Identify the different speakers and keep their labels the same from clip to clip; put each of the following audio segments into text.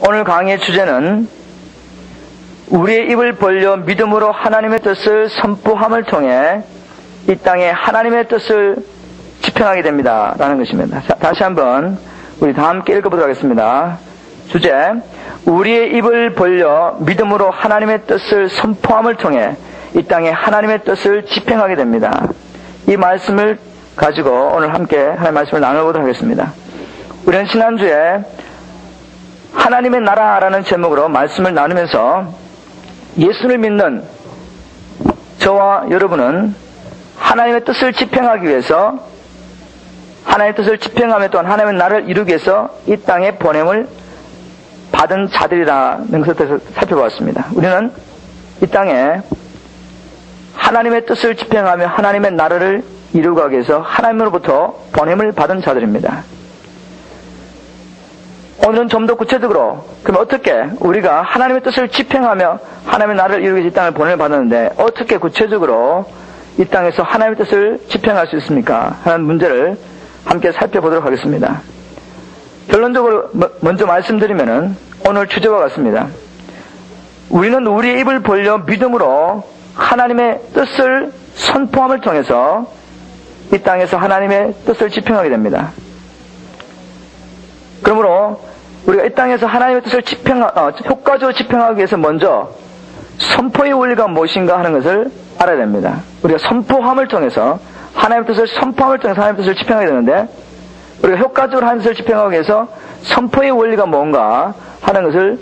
Speaker 1: 오늘 강의의 주제는 우리의 입을 벌려 믿음으로 하나님의 뜻을 선포함을 통해 이 땅에 하나님의 뜻을 집행하게 됩니다 라는 것입니다. 자, 다시 한번 우리 다 함께 읽어보도록 하겠습니다. 주제, 우리의 입을 벌려 믿음으로 하나님의 뜻을 선포함을 통해 이 땅에 하나님의 뜻을 집행하게 됩니다. 이 말씀을 가지고 오늘 함께 하나님의 말씀을 나눠보도록 하겠습니다. 우리는 지난주에 하나님의 나라라는 제목으로 말씀을 나누면서 예수를 믿는 저와 여러분은 하나님의 뜻을 집행하기 위해서, 하나님의 뜻을 집행하며 또한 하나님의 나라를 이루기 위해서 이 땅에 보냄을 받은 자들이라는 것을 살펴보았습니다. 우리는 이 땅에 하나님의 뜻을 집행하며 하나님의 나라를 이루기 위해서 하나님으로부터 보냄을 받은 자들입니다. 오늘은 좀 더 구체적으로, 그럼 어떻게 우리가 하나님의 뜻을 집행하며 하나님의 나라를 이루기 위해서 이 땅을 보냄을 받았는데 어떻게 구체적으로 이 땅에서 하나님의 뜻을 집행할 수 있습니까? 하는 문제를 함께 살펴보도록 하겠습니다. 결론적으로 먼저 말씀드리면은 오늘 주제와 같습니다. 우리는 우리의 입을 벌려 믿음으로 하나님의 뜻을 선포함을 통해서 이 땅에서 하나님의 뜻을 집행하게 됩니다. 그러므로 우리가 이 땅에서 하나님의 뜻을 효과적으로 집행하기 위해서 먼저 선포의 원리가 무엇인가 하는 것을 알아야 됩니다. 우리가 선포함을 통해서 하나님의 뜻을 선포함을 통해서 하나님의 뜻을 집행하게 되는데 우리가 효과적으로 하나님의 뜻을 집행하기 위해서 선포의 원리가 뭔가 하는 것을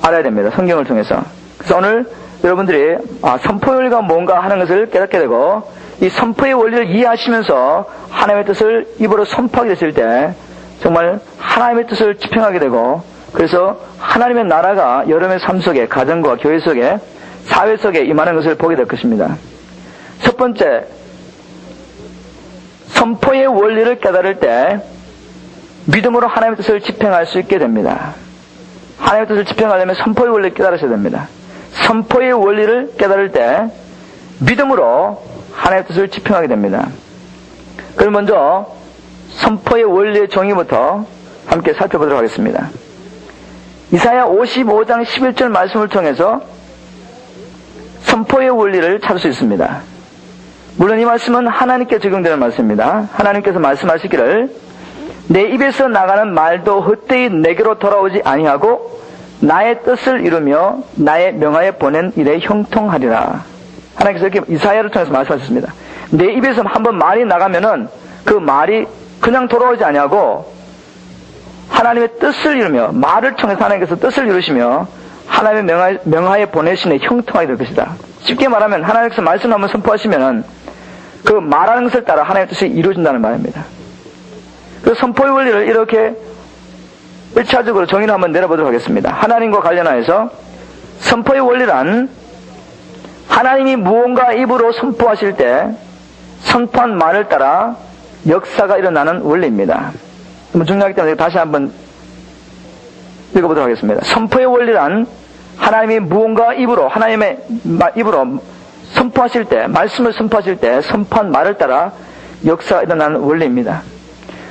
Speaker 1: 알아야 됩니다. 성경을 통해서. 그래서 오늘 여러분들이 선포의 원리가 뭔가 하는 것을 깨닫게 되고 이 선포의 원리를 이해하시면서 하나님의 뜻을 입으로 선포하게 됐을 때 정말 하나님의 뜻을 집행하게 되고 그래서 하나님의 나라가 여러분의 삶 속에, 가정과 교회 속에, 사회 속에 임하는 것을 보게 될 것입니다. 첫 번째, 선포의 원리를 깨달을 때 믿음으로 하나님의 뜻을 집행할 수 있게 됩니다. 하나님의 뜻을 집행하려면 선포의 원리를 깨달으셔야 됩니다. 선포의 원리를 깨달을 때 믿음으로 하나님의 뜻을 집행하게 됩니다. 그럼 먼저 선포의 원리의 정의부터 함께 살펴보도록 하겠습니다. 이사야 55장 11절 말씀을 통해서 선포의 원리를 찾을 수 있습니다. 물론 이 말씀은 하나님께 적용되는 말씀입니다. 하나님께서 말씀하시기를 내 입에서 나가는 말도 헛되이 내게로 돌아오지 아니하고 나의 뜻을 이루며 나의 명하에 보낸 일에 형통하리라. 하나님께서 이렇게 이사야를 통해서 말씀하셨습니다. 내 입에서 한번 말이 나가면은 그 말이 그냥 돌아오지 아니하고 하나님의 뜻을 이루며 말을 통해서 하나님께서 뜻을 이루시며 하나님의 명하에 보내시는 형통하게 될 것이다. 쉽게 말하면 하나님께서 말씀을 한번 선포하시면은 그 말하는 것을 따라 하나님의 뜻이 이루어진다는 말입니다. 그 선포의 원리를 이렇게 1차적으로 정의를 한번 내려보도록 하겠습니다. 하나님과 관련하여서 선포의 원리란 하나님이 무언가 입으로 선포하실 때 선포한 말을 따라 역사가 일어나는 원리입니다. 너무 중요하기 때문에 다시 한번 읽어보도록 하겠습니다. 선포의 원리란 하나님이 무언가 입으로, 하나님의 입으로 선포하실 때, 말씀을 선포하실 때 선포한 말을 따라 역사가 일어나는 원리입니다.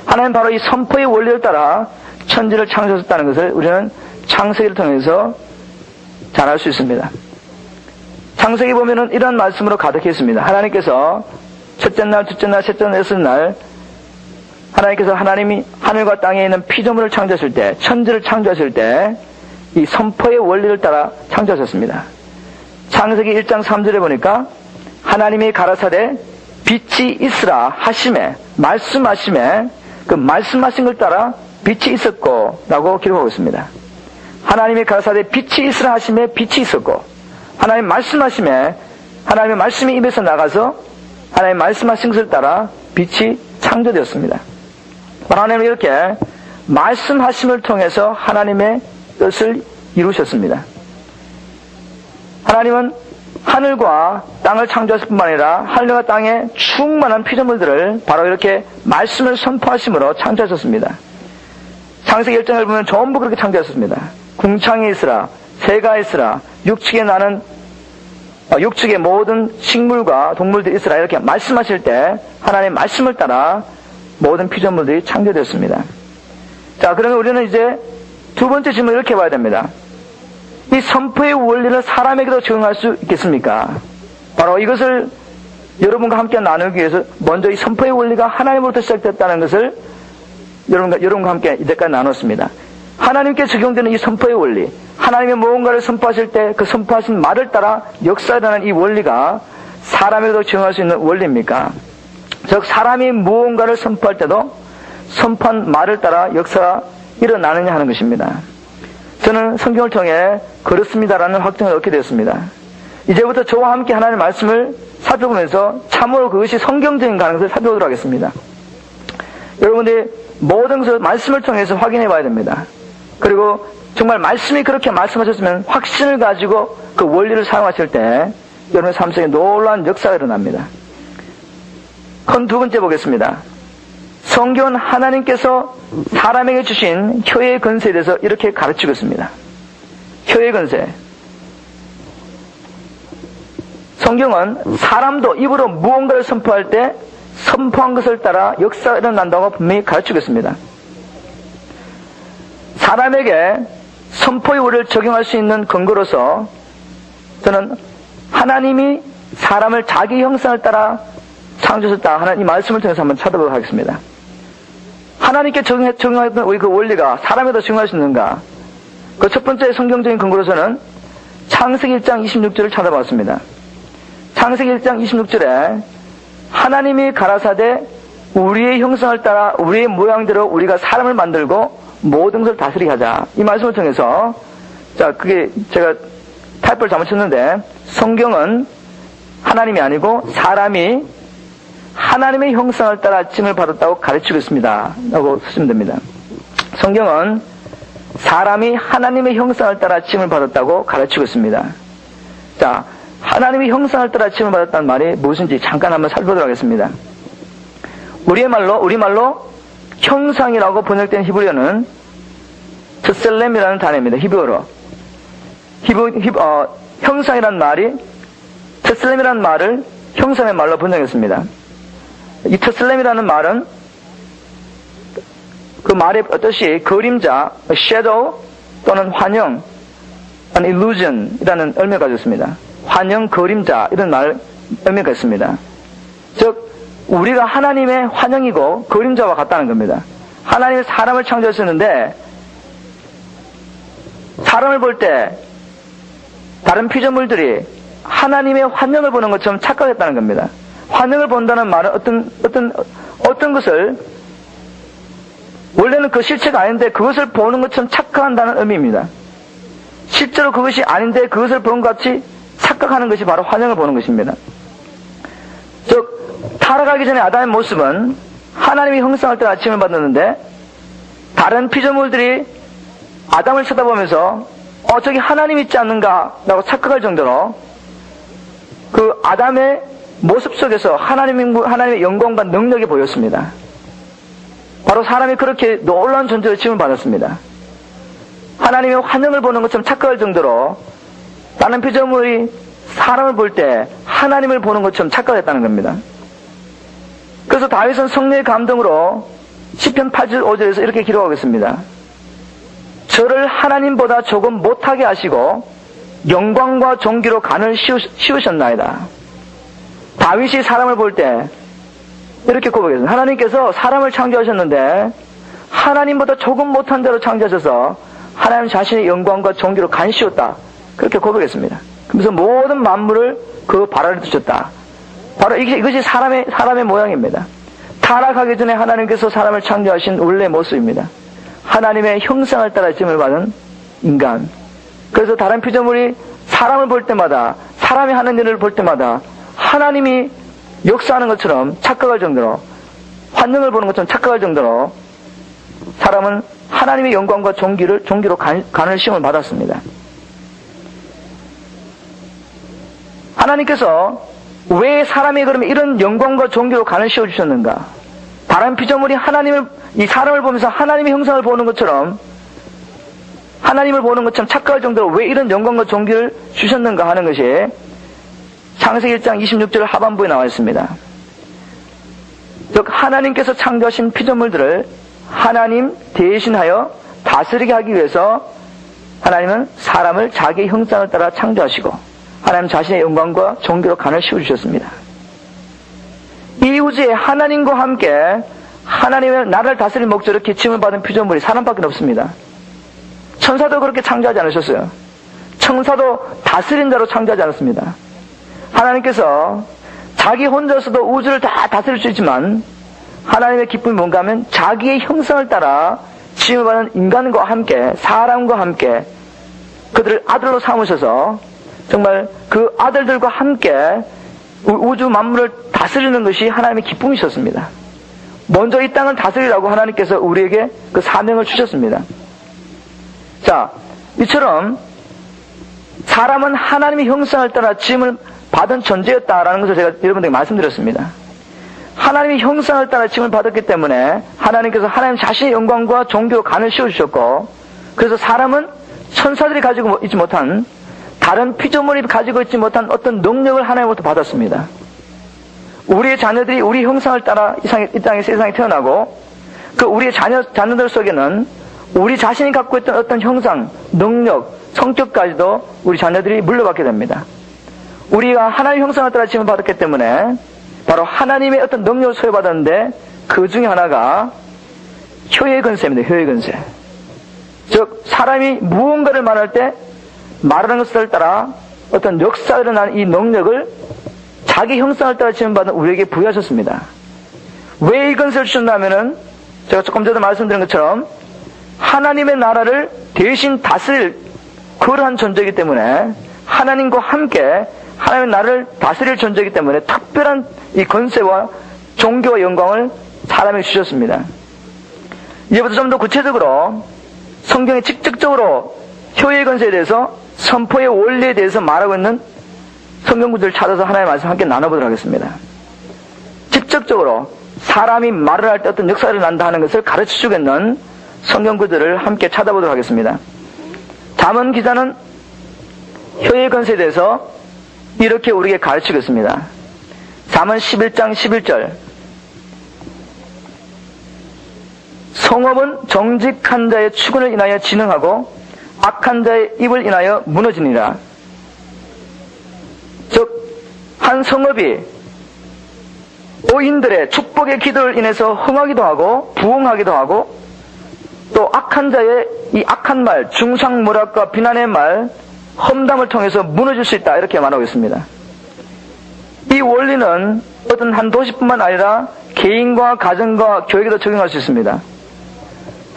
Speaker 1: 하나님 바로 이 선포의 원리를 따라 천지를 창조하셨다는 것을 우리는 창세기를 통해서 잘 알 수 있습니다. 창세기 보면은 이런 말씀으로 가득해 있습니다. 하나님께서 첫째 날, 둘째 날, 셋째 날, 여섯째 날 하나님께서 하나님이 하늘과 땅에 있는 피조물을 창조하실 때, 천지를 창조하실 때 이 선포의 원리를 따라 창조하셨습니다. 창세기 1장 3절에 보니까 하나님이 가라사대 빛이 있으라 하심에, 말씀하심에 그 말씀하신 걸 따라 빛이 있었고 라고 기록하고 있습니다. 하나님이 가라사대 빛이 있으라 하심에 빛이 있었고 하나님 말씀하심에 하나님의 말씀이 입에서 나가서 하나님 말씀하신 것을 따라 빛이 창조되었습니다. 하나님은 이렇게 말씀하심을 통해서 하나님의 뜻을 이루셨습니다. 하나님은 하늘과 땅을 창조하실 뿐만 아니라 하늘과 땅에 충만한 피조물들을 바로 이렇게 말씀을 선포하심으로 창조하셨습니다. 창세기 1장을 보면 전부 그렇게 창조하셨습니다. 궁창에 있으라, 새가 있으라, 육축에 나는 육축의 모든 식물과 동물들이 있으라 이렇게 말씀하실 때 하나님의 말씀을 따라 모든 피조물들이 창조되었습니다. 자, 그러면 우리는 이제 두 번째 질문 이렇게 봐야 됩니다. 이 선포의 원리를 사람에게도 적용할 수 있겠습니까? 바로 이것을 여러분과 함께 나누기 위해서 먼저 이 선포의 원리가 하나님으로부터 시작됐다는 것을 여러분과 함께 이제까지 나눴습니다. 하나님께 적용되는 이 선포의 원리, 하나님의 무언가를 선포하실 때 그 선포하신 말을 따라 역사라는 이 원리가 사람에게도 적용할 수 있는 원리입니까? 즉 사람이 무언가를 선포할 때도 선포한 말을 따라 역사가 일어나느냐 하는 것입니다. 저는 성경을 통해 그렇습니다라는 확증을 얻게 되었습니다. 이제부터 저와 함께 하나님의 말씀을 살펴보면서 참으로 그것이 성경적인 가능성을 살펴보도록 하겠습니다. 여러분들이 모든 것을 말씀을 통해서 확인해 봐야 됩니다. 그리고 정말 말씀이 그렇게 말씀하셨으면 확신을 가지고 그 원리를 사용하실 때 여러분의 삶 속에 놀라운 역사가 일어납니다. 큰 두 번째 보겠습니다. 성경은 하나님께서 사람에게 주신 혀의 권세에 대해서 이렇게 가르치고 있습니다. 혀의 권세. 성경은 사람도 입으로 무언가를 선포할 때 선포한 것을 따라 역사가 일어난다고 분명히 가르치고 있습니다. 사람에게 선포의 원리를 적용할 수 있는 근거로서 저는 하나님이 사람을 자기 형상을 따라 창조하셨다 하는 이 말씀을 통해서 한번 찾아보도록 하겠습니다. 하나님께 적용했던 우리 그 원리가 사람에도 적용할 수 있는가? 그 첫 번째 성경적인 근거로서는 창세기 1장 26절을 찾아봤습니다. 창세기 1장 26절에 하나님이 가라사대 우리의 형상을 따라 우리의 모양대로 우리가 사람을 만들고 모든 것을 다스리게 하자. 이 말씀을 통해서 그게 제가 타이프를 잘못 쳤는데 성경은 하나님이 아니고 사람이 하나님의 형상을 따라 찜을 받았다고 가르치고 있습니다. 라고 쓰시면 됩니다. 성경은 사람이 하나님의 형상을 따라 찜을 받았다고 가르치고 있습니다. 자, 하나님의 형상을 따라 찜을 받았다는 말이 무엇인지 잠깐 한번 살펴보도록 하겠습니다. 우리말로 형상이라고 번역된 히브리어는 트셀렘이라는 단어입니다. 히브리어로. 형상이라는 말이 트셀렘이라는 말을 형상의 말로 번역했습니다. 이 트셀렘이라는 말은 그 말의 뜻이 그림자, shadow 또는 환영, illusion이라는 의미가 가졌습니다. 환영, 그림자 이런 말 의미가 있습니다. 즉 우리가 하나님의 환영이고 그림자와 같다는 겁니다. 하나님이 사람을 창조하셨는데 사람을 볼 때 다른 피조물들이 하나님의 환영을 보는 것처럼 착각했다는 겁니다. 환영을 본다는 말은 어떤 것을 원래는 그 실체가 아닌데 그것을 보는 것처럼 착각한다는 의미입니다. 실제로 그것이 아닌데 그것을 보는 것 같이 착각하는 것이 바로 환영을 보는 것입니다. 즉 타락하기 전에 아담의 모습은 하나님의 형상을 따라 찜을 받았는데 다른 피조물들이 아담을 쳐다보면서 저기 하나님 있지 않는가 라고 착각할 정도로 그 아담의 모습 속에서 하나님의 영광과 능력이 보였습니다. 바로 사람이 그렇게 놀라운 존재로 찜을 받았습니다. 하나님의 환영을 보는 것처럼 착각할 정도로 다른 피조물이 사람을 볼 때 하나님을 보는 것처럼 착각했다는 겁니다. 그래서 다윗은 성령의 감동으로 시편 8절 5절에서 이렇게 기록하고 있습니다. 저를 하나님보다 조금 못하게 하시고 영광과 존귀로 간을 씌우셨나이다. 다윗이 사람을 볼 때 이렇게 고백했습니다. 하나님께서 사람을 창조하셨는데 하나님보다 조금 못한 대로 창조하셔서 하나님 자신의 영광과 존귀로 간 씌웠다. 그렇게 고백했습니다. 그래서 모든 만물을 그 발 아래 두셨다. 바로 이것이 사람의 모양입니다. 타락하기 전에 하나님께서 사람을 창조하신 원래 모습입니다. 하나님의 형상을 따라 찜을 받은 인간. 그래서 다른 피조물이 사람을 볼 때마다, 사람이 하는 일을 볼 때마다 하나님이 역사하는 것처럼 착각할 정도로, 환영을 보는 것처럼 착각할 정도로 사람은 하나님의 영광과 존귀로 간을 시험을 받았습니다. 하나님께서 왜 사람이 그러면 이런 영광과 존귀로 간을 씌워주셨는가? 다른 피조물이 이 사람을 보면서 하나님의 형상을 보는 것처럼, 하나님을 보는 것처럼 착각할 정도로 왜 이런 영광과 존귀를 주셨는가 하는 것이 창세기 1장 26절 하반부에 나와 있습니다. 즉 하나님께서 창조하신 피조물들을 하나님 대신하여 다스리게 하기 위해서 하나님은 사람을 자기의 형상을 따라 창조하시고 하나님 자신의 영광과 존귀로 간을 씌워주셨습니다. 이 우주에 하나님과 함께 하나님의 나라를 다스릴 목적으로 기침을 받은 피조물이 사람밖에 없습니다. 천사도 그렇게 창조하지 않으셨어요. 천사도 다스린 자로 창조하지 않았습니다. 하나님께서 자기 혼자서도 우주를 다 다스릴 수 있지만 하나님의 기쁨이 뭔가 하면 자기의 형상을 따라 지음을 받은 인간과 함께 사람과 함께 그들을 아들로 삼으셔서 정말 그 아들들과 함께 우주 만물을 다스리는 것이 하나님의 기쁨이셨습니다. 먼저 이 땅을 다스리라고 하나님께서 우리에게 그 사명을 주셨습니다. 자, 이처럼 사람은 하나님의 형상을 따라 지음을 받은 존재였다라는 것을 제가 여러분들에게 말씀드렸습니다. 하나님의 형상을 따라 지음을 받았기 때문에 하나님께서 하나님 자신의 영광과 존귀로 간을 씌워주셨고, 그래서 사람은 천사들이 가지고 있지 못한, 다른 피조물이 가지고 있지 못한 어떤 능력을 하나님으로부터 받았습니다. 우리의 자녀들이 우리 형상을 따라 이 땅에 세상에 태어나고, 그 우리의 자녀들 속에는 우리 자신이 갖고 있던 어떤 형상, 능력, 성격까지도 우리 자녀들이 물려받게 됩니다. 우리가 하나님의 형상을 따라 지음을 받았기 때문에 바로 하나님의 어떤 능력을 소유받았는데 그 중에 하나가 효의 근세입니다. 효의 근세. 즉 사람이 무언가를 말할 때 말하는 것을 따라 어떤 역사가 일어나는 이 능력을 자기 형상을 따라 지음받은 우리에게 부여하셨습니다. 왜 이 근세를 주셨냐면은 제가 조금 전에 말씀드린 것처럼 하나님의 나라를 대신 다스릴 그러한 존재이기 때문에 하나님과 함께 하나님의 나라를 다스릴 존재이기 때문에 특별한 이 권세와 존귀와 영광을 사람에게 주셨습니다. 이제부터 좀 더 구체적으로 성경에 직접적으로 효의 권세에 대해서 선포의 원리에 대해서 말하고 있는 성경 구절을 찾아서 하나님의 말씀 함께 나눠보도록 하겠습니다. 직접적으로 사람이 말을 할 때 어떤 역사를 난다 하는 것을 가르쳐 주겠는 성경 구절을 함께 찾아보도록 하겠습니다. 잠언 기자는 효의 권세에 대해서 이렇게 우리에게 가르치겠습니다. 잠언 11장 11절. 성읍은 정직한 자의 추근을 인하여 진흥하고 악한 자의 입을 인하여 무너지니라. 즉, 한 성읍이 오인들의 축복의 기도를 인해서 흥하기도 하고 부흥하기도 하고 또 악한 자의 이 악한 말, 중상모략과 비난의 말, 험담을 통해서 무너질 수 있다 이렇게 말하고 있습니다. 이 원리는 어떤 한 도시뿐만 아니라 개인과 가정과 교회에도 적용할 수 있습니다.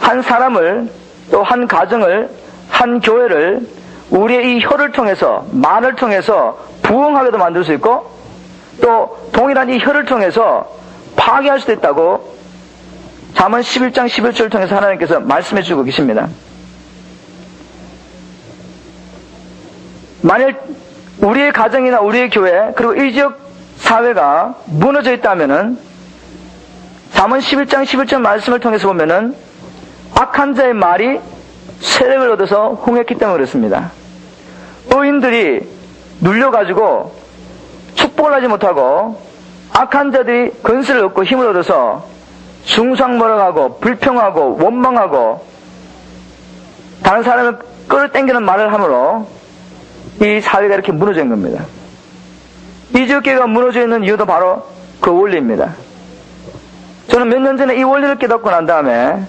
Speaker 1: 한 사람을 또 한 가정을 한 교회를 우리의 이 혀를 통해서 말을 통해서 부흥하게도 만들 수 있고 또 동일한 이 혀를 통해서 파괴할 수도 있다고 잠언 11장 11절을 통해서 하나님께서 말씀해 주고 계십니다. 만일 우리의 가정이나 우리의 교회 그리고 이 지역 사회가 무너져 있다면은 잠언 11장 11절 말씀을 통해서 보면은 악한 자의 말이 세력을 얻어서 흥했기 때문에 그렇습니다. 의인들이 눌려가지고 축복을 하지 못하고 악한 자들이 건설을 얻고 힘을 얻어서 중상모략하고 불평하고 원망하고 다른 사람을 끌어당기는 말을 함으로 이 사회가 이렇게 무너져 있는 겁니다. 이 지역교회가 무너져 있는 이유도 바로 그 원리입니다. 저는 몇 년 전에 이 원리를 깨닫고 난 다음에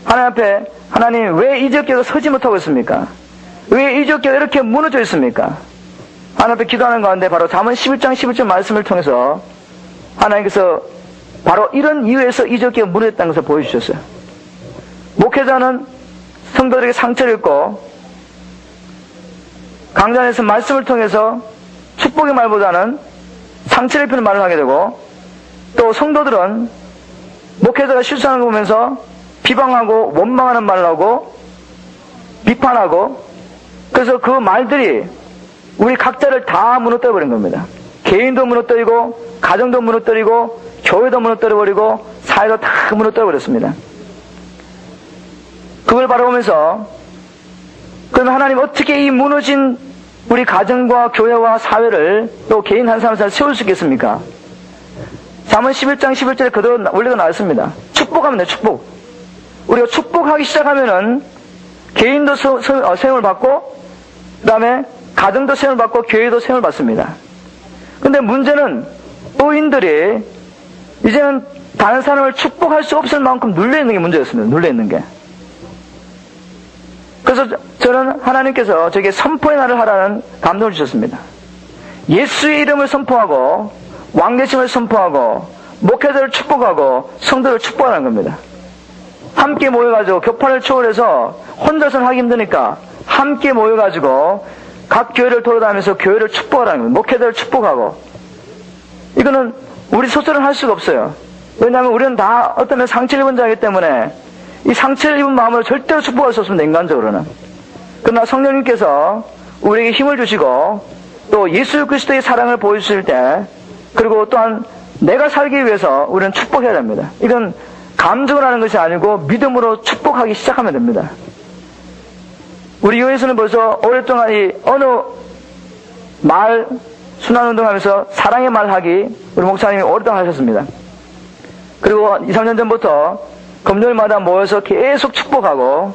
Speaker 1: 하나님 앞에 하나님 왜 이 지역교회가 서지 못하고 있습니까? 왜 이 지역교회가 이렇게 무너져 있습니까? 하나님 앞에 기도하는 가운데 바로 잠언 11장 11절 말씀을 통해서 하나님께서 바로 이런 이유에서 이 지역교회가 무너졌다는 것을 보여주셨어요. 목회자는 성도들에게 상처를 입고 강단에서 말씀을 통해서 축복의 말보다는 상처를 입히는 말을 하게 되고 또 성도들은 목회자가 실수하는 거 보면서 비방하고 원망하는 말을 하고 비판하고 그래서 그 말들이 우리 각자를 다 무너뜨려 버린 겁니다. 개인도 무너뜨리고 가정도 무너뜨리고 교회도 무너뜨려 버리고 사회도 다 무너뜨려 버렸습니다. 그걸 바라보면서 그러면 하나님 어떻게 이 무너진 우리 가정과 교회와 사회를 또 개인 한 사람 세울 수 있겠습니까? 잠언 11장 11절에 그대로 원리가 나왔습니다. 축복하면 돼요. 축복. 우리가 축복하기 시작하면은 개인도 세움을 받고, 그 다음에 가정도 세움을 받고, 교회도 세움을 받습니다. 근데 문제는 의인들이 이제는 다른 사람을 축복할 수 없을 만큼 눌려있는 게 문제였습니다. 눌려있는 게. 그래서 저는 하나님께서 저에게 선포의 날을 하라는 감동을 주셨습니다. 예수의 이름을 선포하고, 왕계심을 선포하고, 목회자를 축복하고, 성도를 축복하는 겁니다. 함께 모여가지고 교파를 초월해서 혼자서는 하기 힘드니까 함께 모여가지고 각 교회를 돌아다니면서 교회를 축복하라는 겁니다. 목회자를 축복하고. 이거는 우리 스스로는 할 수가 없어요. 왜냐하면 우리는 다 어떤 면에 상처를 입은 자이기 때문에 이 상처를 입은 마음으로 절대로 축복할 수 없습니다. 인간적으로는. 그러나 성령님께서 우리에게 힘을 주시고 또 예수 그리스도의 사랑을 보여주실 때, 그리고 또한 내가 살기 위해서 우리는 축복해야 됩니다. 이건 감정을 하는 것이 아니고 믿음으로 축복하기 시작하면 됩니다. 우리 교회에서는 벌써 오랫동안 이 어느 말 순환운동하면서 사랑의 말 하기 우리 목사님이 오랫동안 하셨습니다. 그리고 2, 3년 전부터 금요일마다 모여서 계속 축복하고,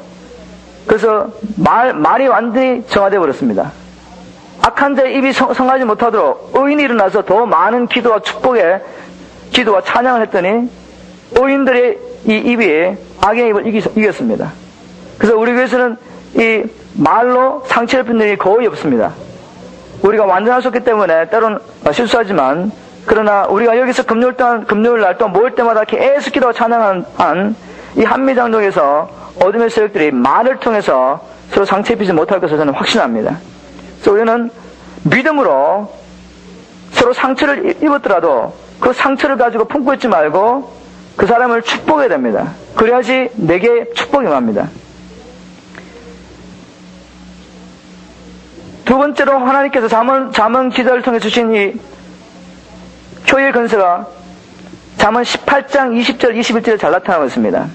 Speaker 1: 그래서 말이 완전히 정화되어 버렸습니다. 악한 자의 입이 성하지 못하도록 의인이 일어나서 더 많은 기도와 축복의 기도와 찬양을 했더니 의인들의 이 입이 악의 입을 이겼습니다. 그래서 우리 교회에서는 이 말로 상처를 입는 일이 거의 없습니다. 우리가 완전할 수 없기 때문에 때로는 실수하지만, 그러나 우리가 여기서 금요일 날 또 모일 때마다 계속 기도와 찬양하는 이 한미장독에서 어둠의 세력들이 말을 통해서 서로 상처 입히지 못할 것을 저는 확신합니다. 그래서 우리는 믿음으로 서로 상처를 입었더라도 그 상처를 가지고 품고 있지 말고 그 사람을 축복해야 됩니다. 그래야지 내게 축복이 임합니다. 두 번째로 하나님께서 잠언 기자를 통해 주신 이 교회의 건세가 잠언 18장 20절 21절에 잘 나타나고 있습니다.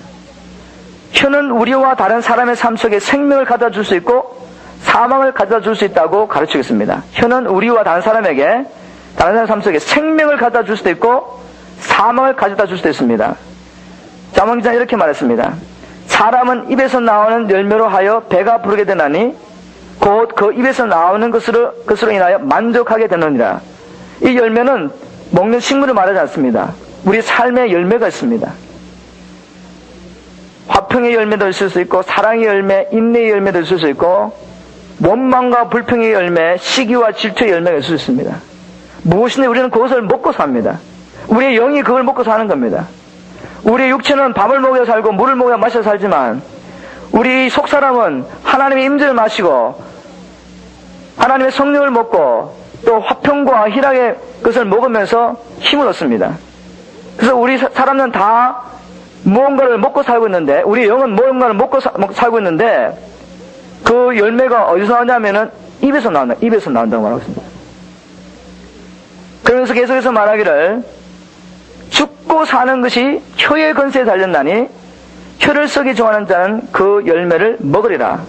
Speaker 1: 혀는 우리와 다른 사람의 삶 속에 생명을 가져다 줄 수 있고 사망을 가져다 줄 수 있다고 가르치고 있습니다. 혀는 우리와 다른 사람에게, 다른 사람의 삶 속에 생명을 가져다 줄 수도 있고 사망을 가져다 줄 수도 있습니다. 잠언 기자는 이렇게 말했습니다. 사람은 입에서 나오는 열매로 하여 배가 부르게 되나니 곧 그 입에서 나오는 것으로 인하여 만족하게 되느니라. 이 열매는 먹는 식물을 말하지 않습니다. 우리 삶의 열매가 있습니다. 화평의 열매도 있을 수 있고, 사랑의 열매, 인내의 열매도 있을 수 있고, 원망과 불평의 열매, 시기와 질투의 열매가 있을 수 있습니다. 무엇인데 우리는 그것을 먹고 삽니다. 우리의 영이 그걸 먹고 사는 겁니다. 우리의 육체는 밥을 먹여 살고 물을 먹여 마셔 살지만, 우리 속사람은 하나님의 임재를 마시고 하나님의 성령을 먹고 또 화평과 희락의 것을 먹으면서 힘을 얻습니다. 그래서 우리 사람은 다 무언가를 먹고 살고 있는데, 우리 영은 무언가를 먹고 살고 있는데, 그 열매가 어디서 나오냐면은 입에서 나온다고 말하고 있습니다. 그러면서 계속해서 말하기를, 죽고 사는 것이 혀의 건세에 달렸나니 혀를 썩이 좋아하는 자는 그 열매를 먹으리라.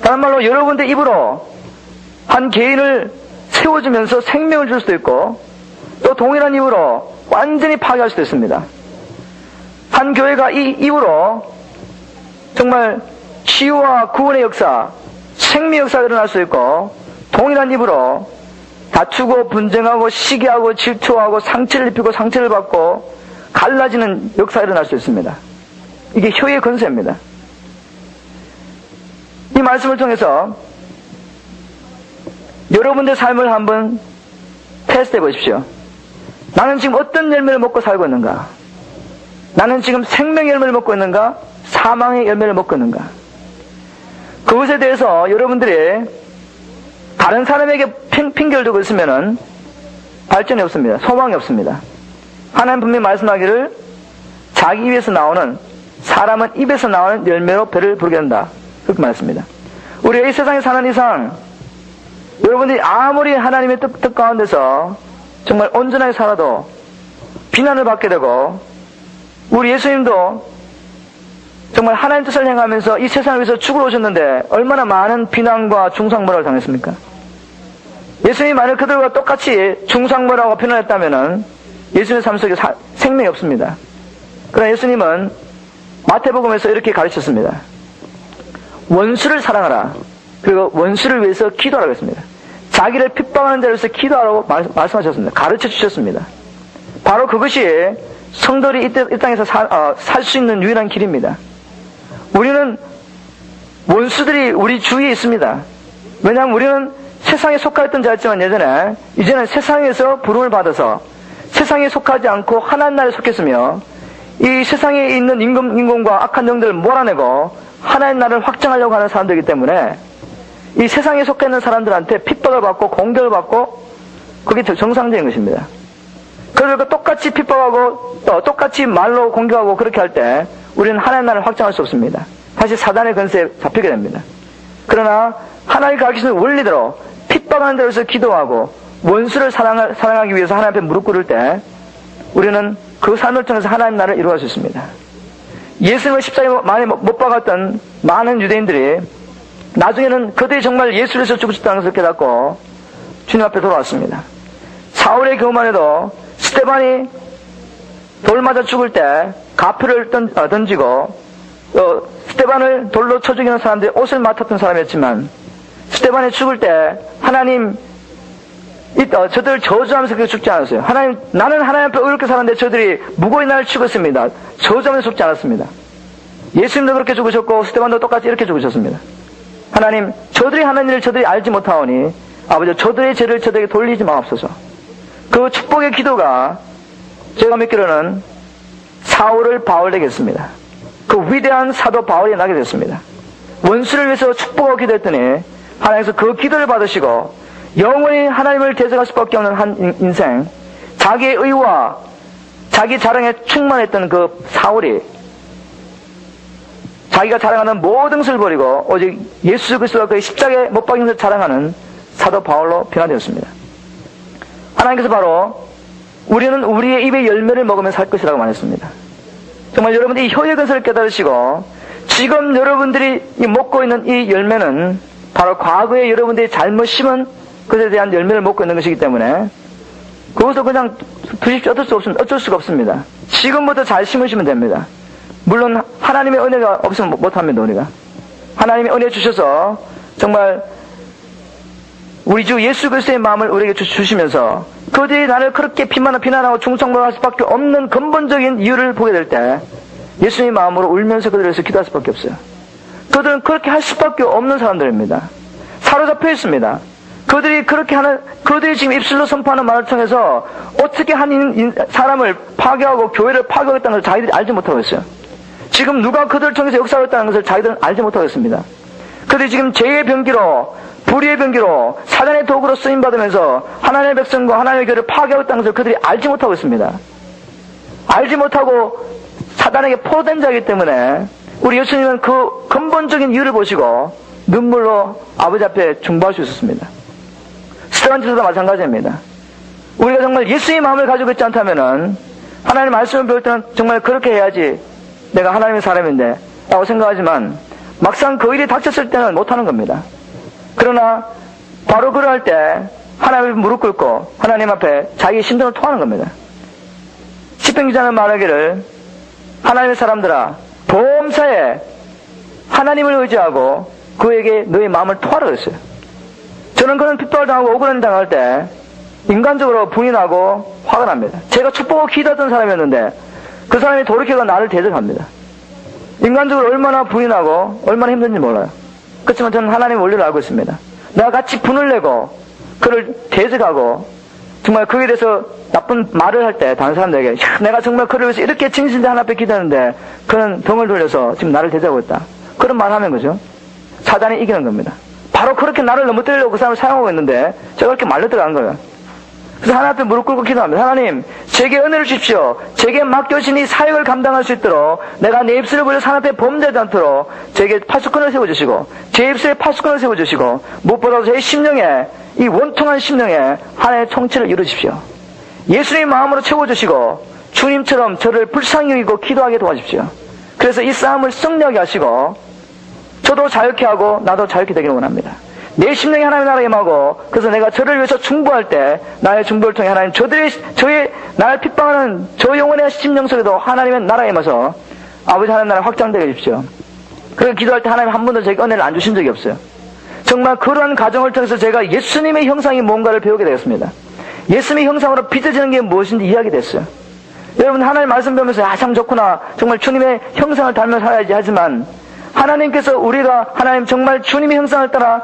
Speaker 1: 다른 말로 여러분들 입으로 한 개인을 세워주면서 생명을 줄 수도 있고, 또 동일한 입으로 완전히 파괴할 수도 있습니다. 한 교회가 이 입으로 정말 치유와 구원의 역사, 생명 역사가 일어날 수 있고, 동일한 입으로 다투고 분쟁하고 시기하고 질투하고 상처를 입히고 상처를 받고 갈라지는 역사가 일어날 수 있습니다. 이게 혀의 건세입니다. 이 말씀을 통해서 여러분들의 삶을 한번 테스트해 보십시오. 나는 지금 어떤 열매를 먹고 살고 있는가? 나는 지금 생명의 열매를 먹고 있는가? 사망의 열매를 먹고 있는가? 그것에 대해서 여러분들이 다른 사람에게 핑계를 두고 있으면은 발전이 없습니다. 소망이 없습니다. 하나님 분명히 말씀하기를, 자기 입에서 나오는, 사람은 입에서 나오는 열매로 배를 부르게 된다. 그렇게 말했습니다. 우리가 이 세상에 사는 이상 여러분들이 아무리 하나님의 뜻 가운데서 정말 온전하게 살아도 비난을 받게 되고, 우리 예수님도 정말 하나님 뜻을 행하면서 이 세상을 위해서 죽으러 오셨는데 얼마나 많은 비난과 중상모략을 당했습니까? 예수님이 만약 그들과 똑같이 중상모략하고 비난했다면은 예수님의 삶 속에 생명이 없습니다. 그러나 예수님은 마태복음에서 이렇게 가르쳤습니다. 원수를 사랑하라. 그리고 원수를 위해서 기도하라고 했습니다. 자기를 핍박하는 자를 위해서 기도하라고 말씀하셨습니다. 가르쳐 주셨습니다. 바로 그것이 성도들이 이 땅에서 살 수 있는 유일한 길입니다. 우리는 원수들이 우리 주위에 있습니다. 왜냐하면 우리는 세상에 속하였던 자였지만 이제는 세상에서 부름을 받아서 세상에 속하지 않고 하나님 나라에 속했으며 이 세상에 있는 인공과 악한 영들을 몰아내고 하나님 나라를 확장하려고 하는 사람들이기 때문에 이 세상에 속해 있는 사람들한테 핍박을 받고 공격을 받고 그게 정상적인 것입니다. 그러니까 똑같이 핍박하고 또 똑같이 말로 공격하고 그렇게 할 때 우리는 하나님 나라를 확장할 수 없습니다. 다시 사단의 권세에 잡히게 됩니다. 그러나 하나님 가르치는 원리대로 핍박하는 데로서 기도하고 원수를 사랑하기 위해서 하나님 앞에 무릎 꿇을 때 우리는 그 삶을 통해서 하나님 나라를 이루어갈 수 있습니다. 예수님을 십자가에 많이 못 박았던 많은 유대인들이 나중에는 그들이 정말 예수를 위해서 죽으셨다는 것을 깨닫고 주님 앞에 돌아왔습니다. 사울의 경우만 해도 스데반이 돌 맞아 죽을 때 가표를 던지고 스데반을 돌로 쳐 죽이는 사람들이 옷을 맡았던 사람이었지만 스데반이 죽을 때 하나님 저들을 저주하면서 그렇게 죽지 않았어요. 나는 하나님 앞에 의롭게 살았는데 저들이 무고히 나를 죽었습니다. 저주하면서 죽지 않았습니다. 예수님도 그렇게 죽으셨고 스데반도 똑같이 이렇게 죽으셨습니다. 하나님, 저들이 하는 일을 저들이 알지 못하오니 아버지 저들의 죄를 저들에게 돌리지 마옵소서. 그 축복의 기도가 제가 믿기로는 사울을 바울에게 했습니다. 그 위대한 사도 바울이 나게 됐습니다. 원수를 위해서 축복하고 기도했더니 하나님께서 그 기도를 받으시고 영원히 하나님을 대적할 수밖에 없는 한 인생, 자기의 의와 자기 자랑에 충만했던 그 사울이 자기가 자랑하는 모든 것을 버리고 오직 예수 그리스도가 그 십자가에 못 박힌 것을 자랑하는 사도 바울로 변화되었습니다. 하나님께서 바로 우리는 우리의 입의 열매를 먹으며 살 것이라고 말했습니다. 정말 여러분들이 혀의 근설을 깨달으시고 지금 여러분들이 먹고 있는 이 열매는 바로 과거에 여러분들이 잘못 심은 것에 대한 열매를 먹고 있는 것이기 때문에 그것도 그냥 두십시오. 어쩔 수가 없습니다. 지금부터 잘 심으시면 됩니다. 물론 하나님의 은혜가 없으면 못합니다. 우리가 하나님의 은혜 주셔서 정말 우리 주 예수 그리스도의 마음을 우리에게 주시면서 그들이 나를 그렇게 비난하고 중성모할 수밖에 없는 근본적인 이유를 보게 될 때 예수님의 마음으로 울면서 그들을 위해서 기도할 수밖에 없어요. 그들은 그렇게 할 수밖에 없는 사람들입니다. 사로잡혀 있습니다. 그들이 지금 입술로 선포하는 말을 통해서 어떻게 한 사람을 파괴하고 교회를 파괴하겠다는 것을 자기들이 알지 못하고 있어요. 지금 누가 그들을 통해서 역사를 했다는 것을 자기들은 알지 못하고 있습니다. 그들이 지금 죄의 병기로 불의의 병기로 사단의 도구로 쓰임받으면서 하나님의 백성과 하나님의 교회를 파괴하겠다는 것을 그들이 알지 못하고 있습니다. 알지 못하고 사단에게 포로된 자이기 때문에 우리 예수님은 그 근본적인 이유를 보시고 눈물로 아버지 앞에 중보할 수 있었습니다. 스테반지도 마찬가지입니다. 우리가 정말 예수의 마음을 가지고 있지 않다면은 하나님의 말씀을 배울 때는 정말 그렇게 해야지 내가 하나님의 사람인데 라고 생각하지만 막상 그 일이 닥쳤을 때는 못하는 겁니다. 그러나 바로 그럴 때 하나님 앞에 무릎 꿇고 하나님 앞에 자기의 심정을 토하는 겁니다. 시편 기자는 말하기를 하나님의 사람들아 범사에 하나님을 의지하고 그에게 너의 마음을 토하라 그랬어요. 저는 그런 핍박을 당하고 억울한 당할 때 인간적으로 분이 나고 화가 납니다. 제가 축복하고 기도했던 사람이었는데 그 사람이 돌이켜서 나를 대적합니다. 인간적으로 얼마나 분이 나고 얼마나 힘든지 몰라요. 그렇지만 저는 하나님의 원리를 알고 있습니다. 내가 같이 분을 내고 그를 대적하고 정말 그에 대해서 나쁜 말을 할 때 다른 사람들에게 내가 정말 그를 위해서 이렇게 진실된 하나님 앞에 기도하는데 그는 등을 돌려서 지금 나를 대적하고 있다. 그런 말 하면 그죠? 사단이 이기는 겁니다. 바로 그렇게 나를 넘어뜨리려고 그 사람을 사용하고 있는데 제가 그렇게 말려 들어간 거예요. 그래서 하나님 앞에 무릎 꿇고 기도합니다. 하나님, 제게 은혜를 주십시오. 제게 맡겨주신 이 사역을 감당할 수 있도록 내가 내 입술을 벌려 하나님 앞에 범죄하지 않도록 제게 파수꾼을 세워주시고 제 입술에 파수꾼을 세워주시고 무엇보다도 제 심령에 이 원통한 심령에 하나님의 통치를 이루십시오. 예수님의 마음으로 채워주시고 주님처럼 저를 불쌍히 여기고 기도하게 도와주십시오. 그래서 이 싸움을 승리하게 하시고 저도 자유케 하고 나도 자유케 되기를 원합니다. 내 심령이 하나님의 나라에 임하고 그래서 내가 저를 위해서 중보할 때 나의 중보를 통해 하나님 저의 나를 핍박하는 저 영혼의 심령 속에도 하나님의 나라에 임해서 아버지 하나님 나라 확장되게 해주십시오. 그렇게 기도할 때 하나님 한 번도 제게 은혜를 안 주신 적이 없어요. 정말 그러한 과정을 통해서 제가 예수님의 형상이 뭔가를 배우게 되었습니다. 예수님의 형상으로 빚어지는 게 무엇인지 이해하게 됐어요. 여러분, 하나님 말씀 배우면서 참 좋구나, 정말 주님의 형상을 닮아 살아야지 하지만 하나님께서 우리가 하나님 정말 주님의 형상을 따라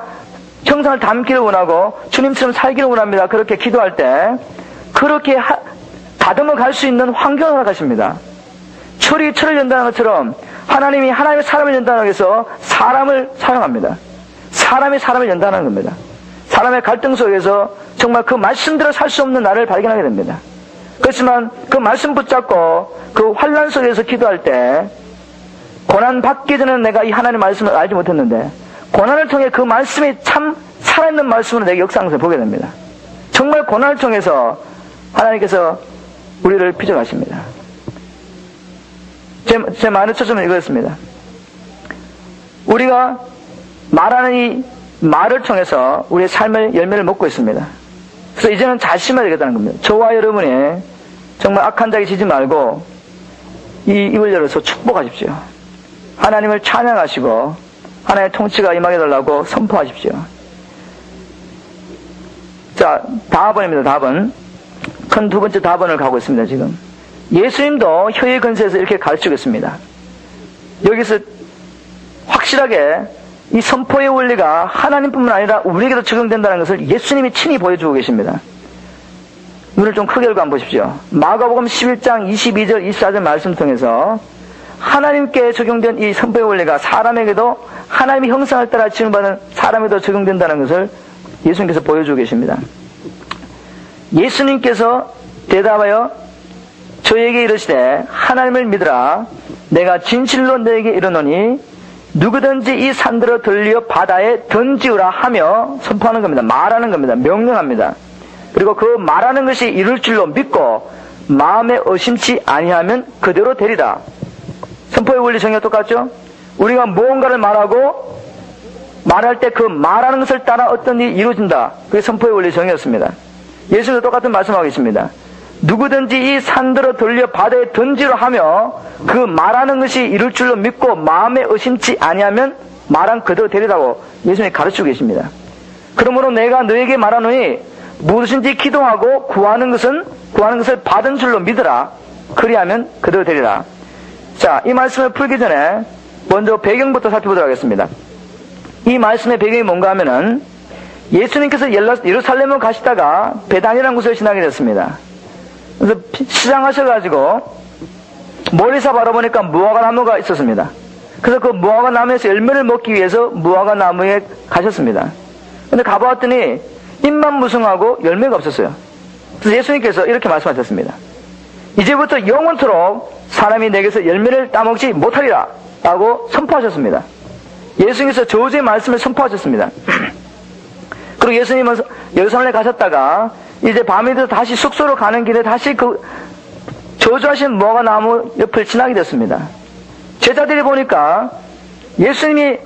Speaker 1: 형상을 닮기를 원하고 주님처럼 살기를 원합니다. 그렇게 기도할 때 그렇게 다듬어 갈 수 있는 환경을 허락하십니다. 철이 철을 연다는 것처럼 하나님이 하나님의 사람을 연다는 것에서 사람을 사용합니다. 사람이 사람을 연다는 겁니다. 사람의 갈등 속에서 정말 그 말씀대로 살 수 없는 나를 발견하게 됩니다. 그렇지만 그 말씀 붙잡고 그 환난 속에서 기도할 때 고난 받기 전에 내가 이 하나님의 말씀을 알지 못했는데 고난을 통해 그 말씀이 참 살아있는 말씀으로 내게 역사하는 것을 보게 됩니다. 정말 고난을 통해서 하나님께서 우리를 빚어가십니다. 제 말의 초점은 이거였습니다. 우리가 말하는 이 말을 통해서 우리의 삶의 열매를 먹고 있습니다. 그래서 이제는 자신만 되겠다는 겁니다. 저와 여러분이 정말 악한 자에게 지지 말고 이 입을 열어서 축복하십시오. 하나님을 찬양하시고 하나님의 통치가 임하게 달라고 선포하십시오. 자, 다합원입니다. 다합원. 큰 두 번째 다합원을 가고 있습니다. 지금 예수님도 혀의 근세에서 이렇게 가르치고 있습니다. 여기서 확실하게 이 선포의 원리가 하나님뿐만 아니라 우리에게도 적용된다는 것을 예수님이 친히 보여주고 계십니다. 눈을 좀 크게 열고 한번 보십시오. 마가복음 11장 22절 24절 말씀 통해서 하나님께 적용된 이 선포의 원리가 사람에게도 하나님의 형상을 따라 지음받은 사람에게도 적용된다는 것을 예수님께서 보여주고 계십니다. 예수님께서 대답하여 저에게 이르시되 하나님을 믿으라. 내가 진실로 너에게 이르노니 누구든지 이 산들어 들려 바다에 던지우라 하며 선포하는 겁니다. 말하는 겁니다. 명령합니다. 그리고 그 말하는 것이 이룰 줄로 믿고 마음에 의심치 아니하면 그대로 되리라. 선포의 원리 정의가 똑같죠? 우리가 무언가를 말하고 말할 때 그 말하는 것을 따라 어떤 일이 이루어진다. 그게 선포의 원리 정의였습니다. 예수님도 똑같은 말씀하고 있습니다. 누구든지 이 산들어 돌려 바다에 던지려 하며 그 말하는 것이 이룰 줄로 믿고 마음에 의심치 아니하면 말한 그대로 되리라고 예수님이 가르치고 계십니다. 그러므로 내가 너에게 말하노니 무엇인지 기도하고 구하는 것을 받은 줄로 믿으라. 그리하면 그대로 되리라. 자, 이 말씀을 풀기 전에 먼저 배경부터 살펴보도록 하겠습니다. 이 말씀의 배경이 뭔가 하면은 예수님께서 예루살렘을 가시다가 베단이라는 곳을 지나게 됐습니다. 그래서 시장하셔가지고 멀리서 바라보니까 무화과 나무가 있었습니다. 그래서 그 무화과 나무에서 열매를 먹기 위해서 무화과 나무에 가셨습니다. 근데 가보았더니 잎만 무성하고 열매가 없었어요. 그래서 예수님께서 이렇게 말씀하셨습니다. 이제부터 영원토록 사람이 내게서 열매를 따먹지 못하리라 라고 선포하셨습니다. 예수님께서 저주의 말씀을 선포하셨습니다. 그리고 예수님은 예루살렘에 가셨다가 이제 밤이 돼서 다시 숙소로 가는 길에 다시 그 저주하신 무화과 나무 옆을 지나게 됐습니다. 제자들이 보니까 예수님이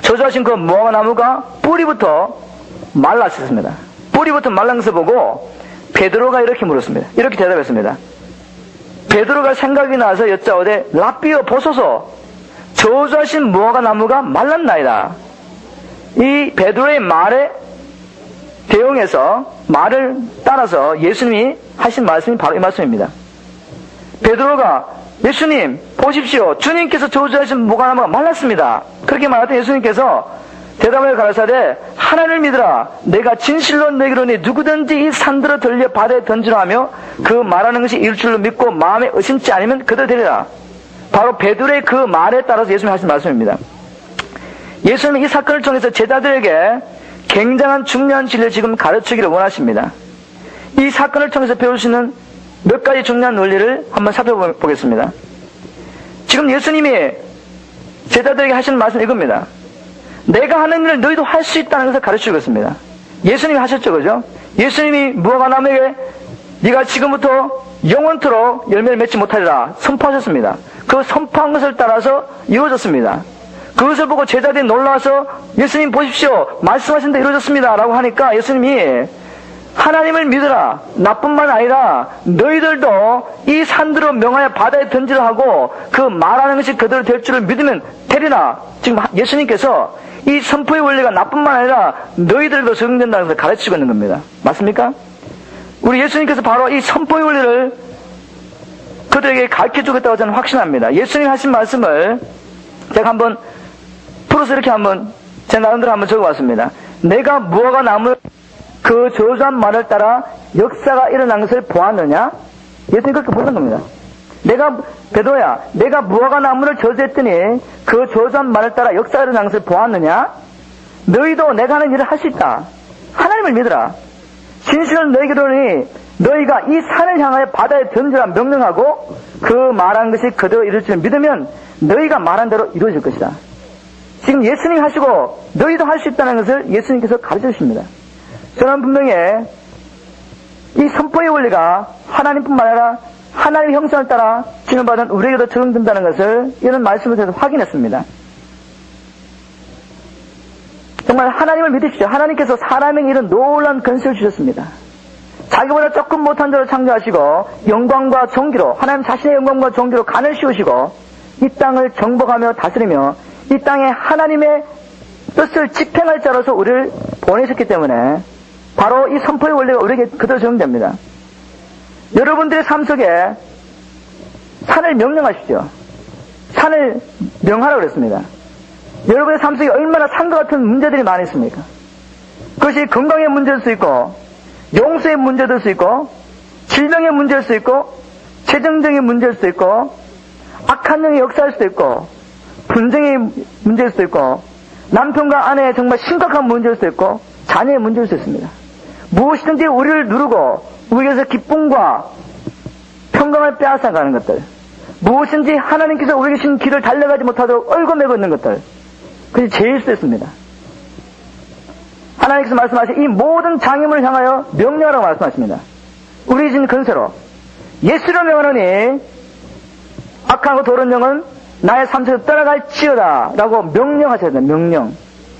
Speaker 1: 저주하신 그 무화과 나무가 뿌리부터 말랐습니다. 뿌리부터 말란 것을 보고 베드로가 이렇게 물었습니다. 이렇게 대답했습니다. 베드로가 생각이 나서 여짜오되 라삐어 보소서 저주하신 무화과 나무가 말랐나이다. 이 베드로의 말에 대응해서 말을 따라서 예수님이 하신 말씀이 바로 이 말씀입니다. 베드로가 예수님 보십시오. 주님께서 저주하신 무화과 나무가 말랐습니다. 그렇게 말할 때 예수님께서 대답을 가라사대 하나님을 믿으라. 내가 진실로 너에게 이르노니 누구든지 이 산들어 들려 바다에 던지라 하며 그 말하는 것이 이룰 줄로 믿고 마음에 의심치 않으면 그대로 되리라. 바로 베드로의 그 말에 따라서 예수님이 하신 말씀입니다. 예수님은 이 사건을 통해서 제자들에게 굉장한 중요한 진리를 지금 가르치기를 원하십니다. 이 사건을 통해서 배울 수 있는 몇 가지 중요한 논리를 한번 살펴보겠습니다. 지금 예수님이 제자들에게 하시는 말씀은 이겁니다. 내가 하는 일을 너희도 할 수 있다는 것을 가르치고 있습니다. 예수님이 하셨죠, 그죠? 예수님이 무화과 나무에게 네가 지금부터 영원토록 열매를 맺지 못하리라 선포하셨습니다. 그 선포한 것을 따라서 이루어졌습니다. 그것을 보고 제자들이 놀라서 예수님 보십시오. 말씀하신 대로 이루어졌습니다. 라고 하니까 예수님이 하나님을 믿으라. 나뿐만 아니라 너희들도 이 산들로 명하여 바다에 던지라 하고 그 말하는 것이 그대로 될 줄을 믿으면 되리라. 지금 예수님께서 이 선포의 원리가 나뿐만 아니라 너희들도 적용된다는 것을 가르치고 있는 겁니다. 맞습니까? 우리 예수님께서 바로 이 선포의 원리를 그들에게 가르쳐 주겠다고 저는 확신합니다. 예수님이 하신 말씀을 제가 한번 풀어서 이렇게 한번 제 나름대로 한번 적어봤습니다. 내가 무화과 나무 그 저주한 말을 따라 역사가 일어난 것을 보았느냐? 예수님 그렇게 보는 겁니다. 베드로야, 내가 무화과 나무를 저주했더니 그 저주한 말을 따라 역사가 일어난 것을 보았느냐? 너희도 내가 하는 일을 할 수 있다. 하나님을 믿으라. 진실을 너희에게 이르노니 너희가 이 산을 향하여 바다에 던지라 명령하고 그 말한 것이 그대로 이룰 줄 믿으면 너희가 말한 대로 이루어질 것이다. 지금 예수님이 하시고 너희도 할 수 있다는 것을 예수님께서 가르쳐 주십니다. 저는 분명히 이 선포의 원리가 하나님뿐만 아니라 하나님의 형상을 따라 지원받은 우리에게도 적용된다는 것을 이런 말씀을 통해서 확인했습니다. 정말 하나님을 믿으십시오. 하나님께서 사람에게 이런 놀라운 건설을 주셨습니다. 자기보다 조금 못한 자를 창조하시고 영광과 존귀로 하나님 자신의 영광과 존귀로 간을 씌우시고 이 땅을 정복하며 다스리며 이 땅에 하나님의 뜻을 집행할 자로서 우리를 보내셨기 때문에 바로 이 선포의 원리가 우리에게 그대로 적용됩니다. 여러분들의 삶 속에 산을 명령하십시오. 산을 명하라고 그랬습니다. 여러분의 삶 속에 얼마나 산과 같은 문제들이 많이 있습니까? 그것이 건강의 문제일 수 있고 용수의 문제될 수 있고 질병의 문제일 수 있고 재정적인 문제일 수 있고 악한 영의 역사일 수도 있고 분쟁의 문제일 수도 있고 남편과 아내의 정말 심각한 문제일 수도 있고 자녀의 문제일 수 있습니다. 무엇이든지 우리를 누르고 우리에게서 기쁨과 평강을 빼앗아가는 것들, 무엇인지 하나님께서 우리에게 주신 길을 달려가지 못하도록 얽어매고 있는 것들, 그것이 제일 수도 있습니다. 하나님께서 말씀하신 이 모든 장애물을 향하여 명령하라고 말씀하십니다. 우리 진 근세로 예수로 명하노니 악하고 도른 영은 나의 삶 속에서 떠나갈지어다 라고 명령하셔야 돼요. 명령.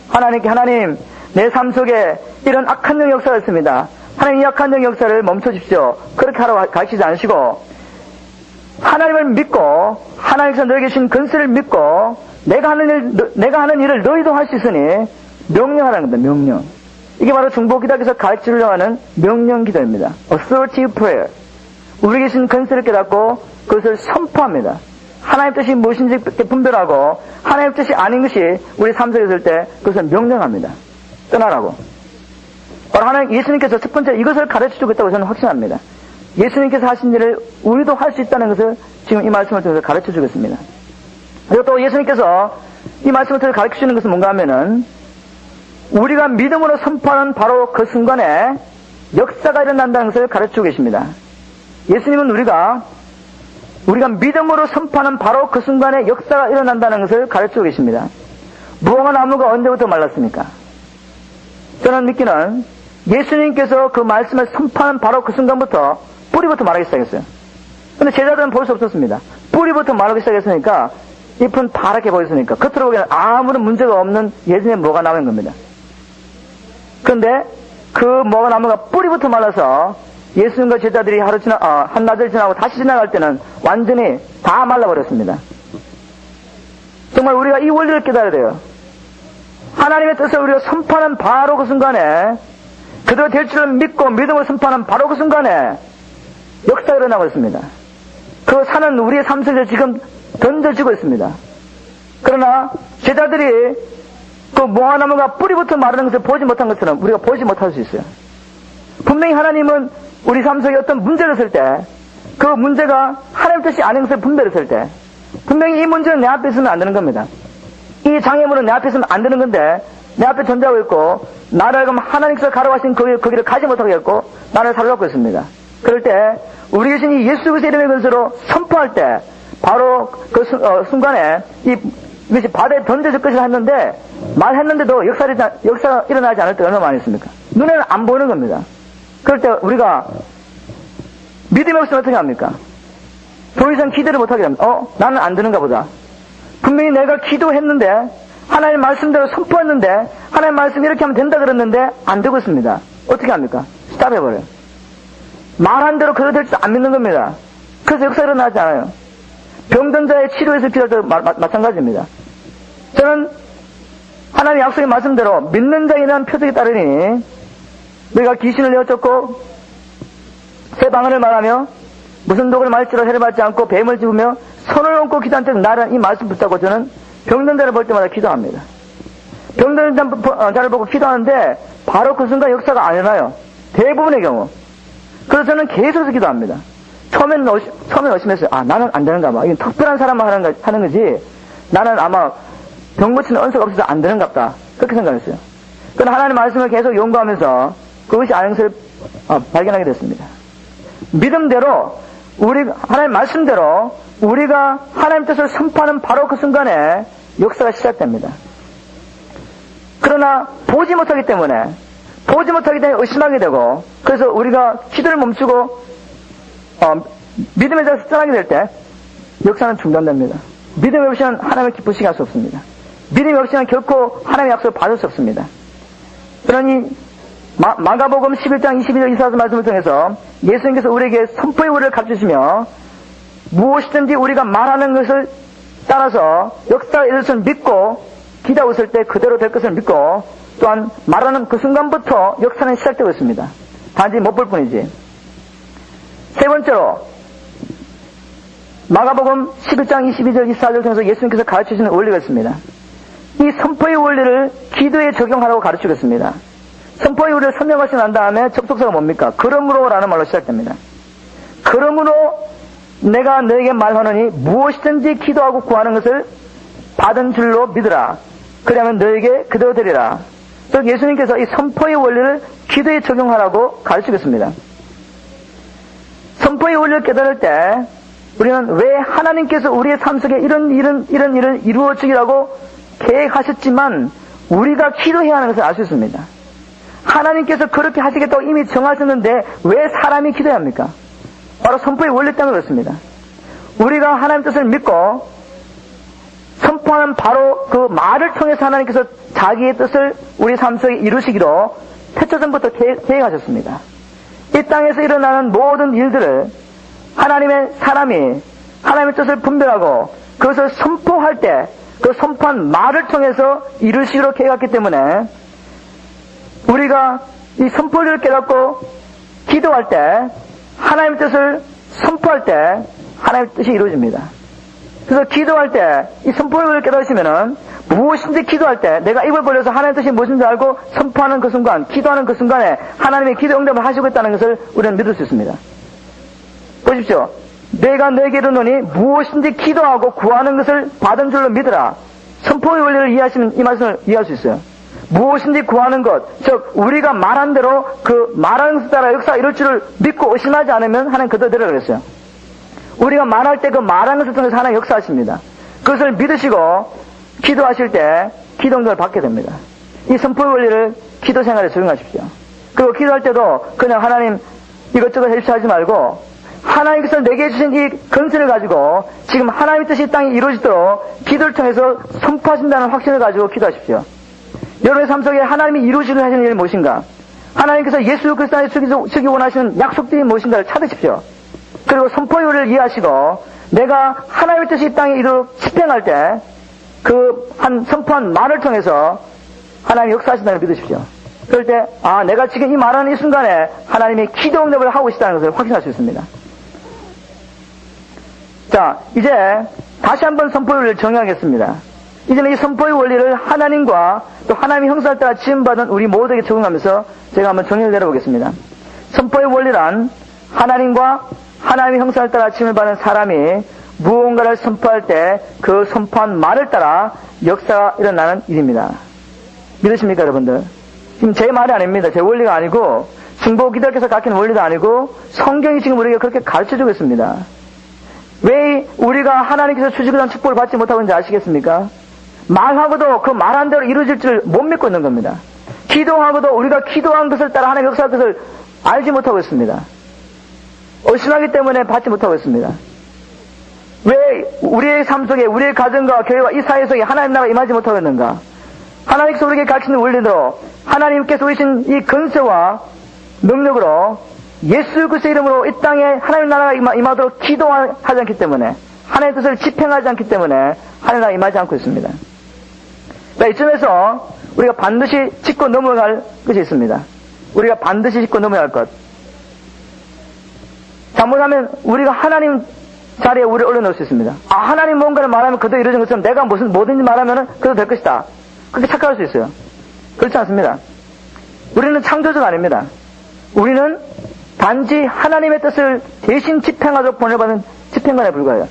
Speaker 1: 하나님께 하나님 내 삶 속에 이런 악한 영 역사가 있습니다. 하나님 이 악한 영 역사를 멈춰주십시오. 그렇게 하라고 가르치지 않으시고 하나님을 믿고 하나님께서 너에게 주신 근세를 믿고 내가 하는 일을 너희도 할 수 있으니 명령하라는 겁니다. 명령. 이게 바로 중보기도에서 가르치려고 하는 명령기도입니다. Authoritative prayer. 우리에게 주신 근세를 깨닫고 그것을 선포합니다. 하나님 뜻이 무엇인지 분별하고 하나님 뜻이 아닌 것이 우리 삶 속에 있을 때 그것을 명령합니다. 떠나라고. 바로 하나님 예수님께서 첫 번째 이것을 가르쳐 주겠다고 저는 확신합니다. 예수님께서 하신 일을 우리도 할 수 있다는 것을 지금 이 말씀을 통해서 가르쳐 주겠습니다. 그리고 또 예수님께서 이 말씀을 통해서 가르쳐 주는 것은 뭔가 하면은 우리가 믿음으로 선포하는 바로 그 순간에 역사가 일어난다는 것을 가르쳐 주고 계십니다. 예수님은 우리가 믿음으로 선포하는 바로 그 순간에 역사가 일어난다는 것을 가르쳐 주고 계십니다. 무화과 나무가 언제부터 말랐습니까? 저는 믿기는 예수님께서 그 말씀을 선포하는 바로 그 순간부터 뿌리부터 말하기 시작했어요. 근데 제자들은 볼 수 없었습니다. 뿌리부터 말하기 시작했으니까 잎은 파랗게 보였으니까 겉으로 보기에는 아무런 문제가 없는 예수님의 무화과 나무인 겁니다. 그런데 그 무화과 나무가 뿌리부터 말라서 예수님과 제자들이 한나절 지나고 다시 지나갈 때는 완전히 다 말라버렸습니다. 정말 우리가 이 원리를 깨달아야 돼요. 하나님의 뜻을 우리가 선포하는 바로 그 순간에 그대로 될 줄을 믿고 믿음을 선포하는 바로 그 순간에 역사가 일어나고 있습니다. 그 산은 우리의 삶 속에 지금 던져지고 있습니다. 그러나 제자들이 그 무화과나무가 뿌리부터 마르는 것을 보지 못한 것처럼 우리가 보지 못할 수 있어요. 분명히 하나님은 우리 삶 속에 어떤 문제를 했을 때 그 문제가 하나님 뜻이 아닌 것을 분별했을 때 분명히 이 문제는 내 앞에 있으면 안 되는 겁니다. 이 장애물은 내 앞에 있으면 안 되는 건데 내 앞에 존재하고 있고 나를 알고 하나님께서 가라가신 그 길을 가지 못하게 했고 나를 사로잡고 있습니다. 그럴 때 우리 계신 이 예수 그리스도의 이름의 근세로 선포할 때 바로 그 순간에 이것이 바다에 던져질 것이라 했는데 말했는데도 역사가 일어나지 않을 때가 얼마나 많이 있습니까? 눈에는 안 보이는 겁니다. 그럴 때 우리가 믿음이 없으면 어떻게 합니까? 더 이상 기대를 못하게 합니다. 나는 안 되는가 보다. 분명히 내가 기도했는데 하나님 말씀대로 선포했는데 하나님 말씀 이렇게 하면 된다 그랬는데 안 되고 있습니다. 어떻게 합니까? 스탑해버려요. 말한 대로 그대로 될 줄 안 믿는 겁니다. 그래서 역사가 일어나지 않아요. 병든 자의 치료에서 기도할 때도 마찬가지입니다. 저는 하나님의 약속의 말씀대로 믿는 자에 대한 표적이 따르니 우리가 귀신을 내어쫓고 새 방언을 말하며 무슨 독을 말지로 해를 받지 않고 뱀을 집으며 손을 얹고 기도한 때 나는 이 말씀 붙잡고 저는 병든 자를 볼 때마다 기도합니다. 병든 자를 보고 기도하는데 바로 그 순간 역사가 안 일어나요. 대부분의 경우. 그래서 저는 계속해서 기도합니다. 처음엔 의심했어요. 아, 나는 안 되는가 봐. 이건 특별한 사람만 하는 거지. 나는 아마 병 고치는 은사가 없어서 안 되는가 보다. 그렇게 생각했어요. 그러나 하나님의 말씀을 계속 연구하면서 그것이 안행을 발견하게 됐습니다. 믿음대로 하나님의 말씀대로 우리가 하나님 뜻을 선포하는 바로 그 순간에 역사가 시작됩니다. 그러나 보지 못하기 때문에 의심하게 되고 그래서 우리가 기도를 멈추고 믿음의 자를 떠나게 될 때 역사는 중단됩니다. 믿음 없이는 하나님을 기쁘시게 할 수 없습니다. 믿음 없이는 결코 하나님의 약속을 받을 수 없습니다. 그러니 마가복음 11장 22절 24절 말씀을 통해서 예수님께서 우리에게 선포의 우리를 가르치시며 무엇이든지 우리가 말하는 것을 따라서 역사가 일어날 것을 믿고 기도하고 있을 때 그대로 될 것을 믿고 또한 말하는 그 순간부터 역사는 시작되고 있습니다. 단지 못 볼 뿐이지. 세 번째로 마가복음 11장 22절 24절 통해서 예수님께서 가르치시는 원리가 있습니다. 이 선포의 원리를 기도에 적용하라고 가르치겠습니다. 선포의 원리를 설명하시고 난 다음에 접속사가 뭡니까? 그러므로 라는 말로 시작됩니다. 그러므로 내가 너에게 말하노니 무엇이든지 기도하고 구하는 것을 받은 줄로 믿으라. 그러면 너에게 그대로 되리라. 즉 예수님께서 이 선포의 원리를 기도에 적용하라고 가르치겠습니다. 선포의 원리를 깨달을 때 우리는 왜 하나님께서 우리의 삶 속에 이런 일을 이루어지기라고 계획하셨지만 우리가 기도해야 하는 것을 알 수 있습니다. 하나님께서 그렇게 하시겠다고 이미 정하셨는데 왜 사람이 기도해야 합니까? 바로 선포의 원리 때문에 그렇습니다. 우리가 하나님 뜻을 믿고 선포하는 바로 그 말을 통해서 하나님께서 자기의 뜻을 우리 삶 속에 이루시기로 태초전부터 계획하셨습니다. 이 땅에서 일어나는 모든 일들을 하나님의 사람이 하나님의 뜻을 분별하고 그것을 선포할 때 그 선포한 말을 통해서 이루시기로 계획했기 때문에 우리가 이 선포를 깨닫고 기도할 때 하나님의 뜻을 선포할 때 하나님의 뜻이 이루어집니다. 그래서 기도할 때 이 선포를 깨달으시면은 무엇인지 기도할 때 내가 입을 벌려서 하나님의 뜻이 무엇인지 알고 선포하는 그 순간, 기도하는 그 순간에 하나님의 기도 응답을 하시고 있다는 것을 우리는 믿을 수 있습니다. 보십시오. 내가 너에게 이르노니 무엇인지 기도하고 구하는 것을 받은 줄로 믿으라. 선포의 원리를 이해하시면 이 말씀을 이해할 수 있어요. 무엇인지 구하는 것, 즉 우리가 말한 대로 그 말하는 것에 따라 역사가 이룰 줄을 믿고 의심하지 않으면 하나님 그대로 되라 그랬어요. 우리가 말할 때 그 말하는 것을 통해서 하나님 역사하십니다. 그것을 믿으시고 기도하실 때 기도 응답을 받게 됩니다. 이 선포의 원리를 기도 생활에 적용하십시오. 그리고 기도할 때도 그냥 하나님 이것저것 해주셔 하지 말고 하나님께서 내게 주신 이 건설을 가지고 지금 하나님의 뜻이 이 땅에 이루어지도록 기도를 통해서 선포하신다는 확신을 가지고 기도하십시오. 여러분의 삶 속에 하나님이 이루어지려 하시는 일이 무엇인가? 하나님께서 예수 그리스도 안에 주기 원하시는 약속들이 무엇인가를 찾으십시오. 그리고 선포의 원리를 이해하시고 내가 하나님의 뜻이 이 땅에 이루도록 집행할 때 그 선포한 말을 통해서 하나님이 역사하신다는 걸 믿으십시오. 그럴 때 내가 지금 이 말하는 이 순간에 하나님이 기도 응답을 하고 있다는 것을 확신할 수 있습니다. 자, 이제 다시 한번 선포의 원리를 정의하겠습니다. 이제는 이 선포의 원리를 하나님과 또 하나님의 형상을 따라 지음받은 우리 모두에게 적용하면서 제가 한번 정의를 내려보겠습니다. 선포의 원리란 하나님과 하나님의 형상을 따라 지음을 받은 사람이 무언가를 선포할 때 그 선포한 말을 따라 역사가 일어나는 일입니다. 믿으십니까, 여러분들? 지금 제 말이 아닙니다. 제 원리가 아니고 중보 기도께서 가르치는 원리도 아니고 성경이 지금 우리에게 그렇게 가르쳐주고 있습니다. 왜 우리가 하나님께서 주시고 난 축복을 받지 못하고 있는지 아시겠습니까? 말하고도 그 말한 대로 이루어질 줄 못 믿고 있는 겁니다. 기도하고도 우리가 기도한 것을 따라 하나님의 역사할 것을 알지 못하고 있습니다. 의심하기 때문에 받지 못하고 있습니다. 왜 우리의 삶 속에 우리의 가정과 교회와 이 사회 속에 하나님 나라가 임하지 못하고 있는가? 하나님께서 우리에게 가르치는 원리대로 하나님께서 오신 이 건세와 능력으로 예수 그리스도의 이름으로 이 땅에 하나님의 나라가 임하도록 기도하지 않기 때문에, 하나님의 뜻을 집행하지 않기 때문에 하나님의 나라가 임하지 않고 있습니다. 자, 이쯤에서 우리가 반드시 짚고 넘어갈 것이 있습니다. 우리가 반드시 짚고 넘어갈 것. 잘못하면 우리가 하나님 자리에 우리를 올려놓을 수 있습니다. 아, 하나님 뭔가를 말하면 그도 이루어진 것처럼 내가 뭐든지 말하면 그도 될 것이다. 그렇게 착각할 수 있어요. 그렇지 않습니다. 우리는 창조주가 아닙니다. 우리는 단지 하나님의 뜻을 대신 집행하도록 보내받은 집행관에 불과해요.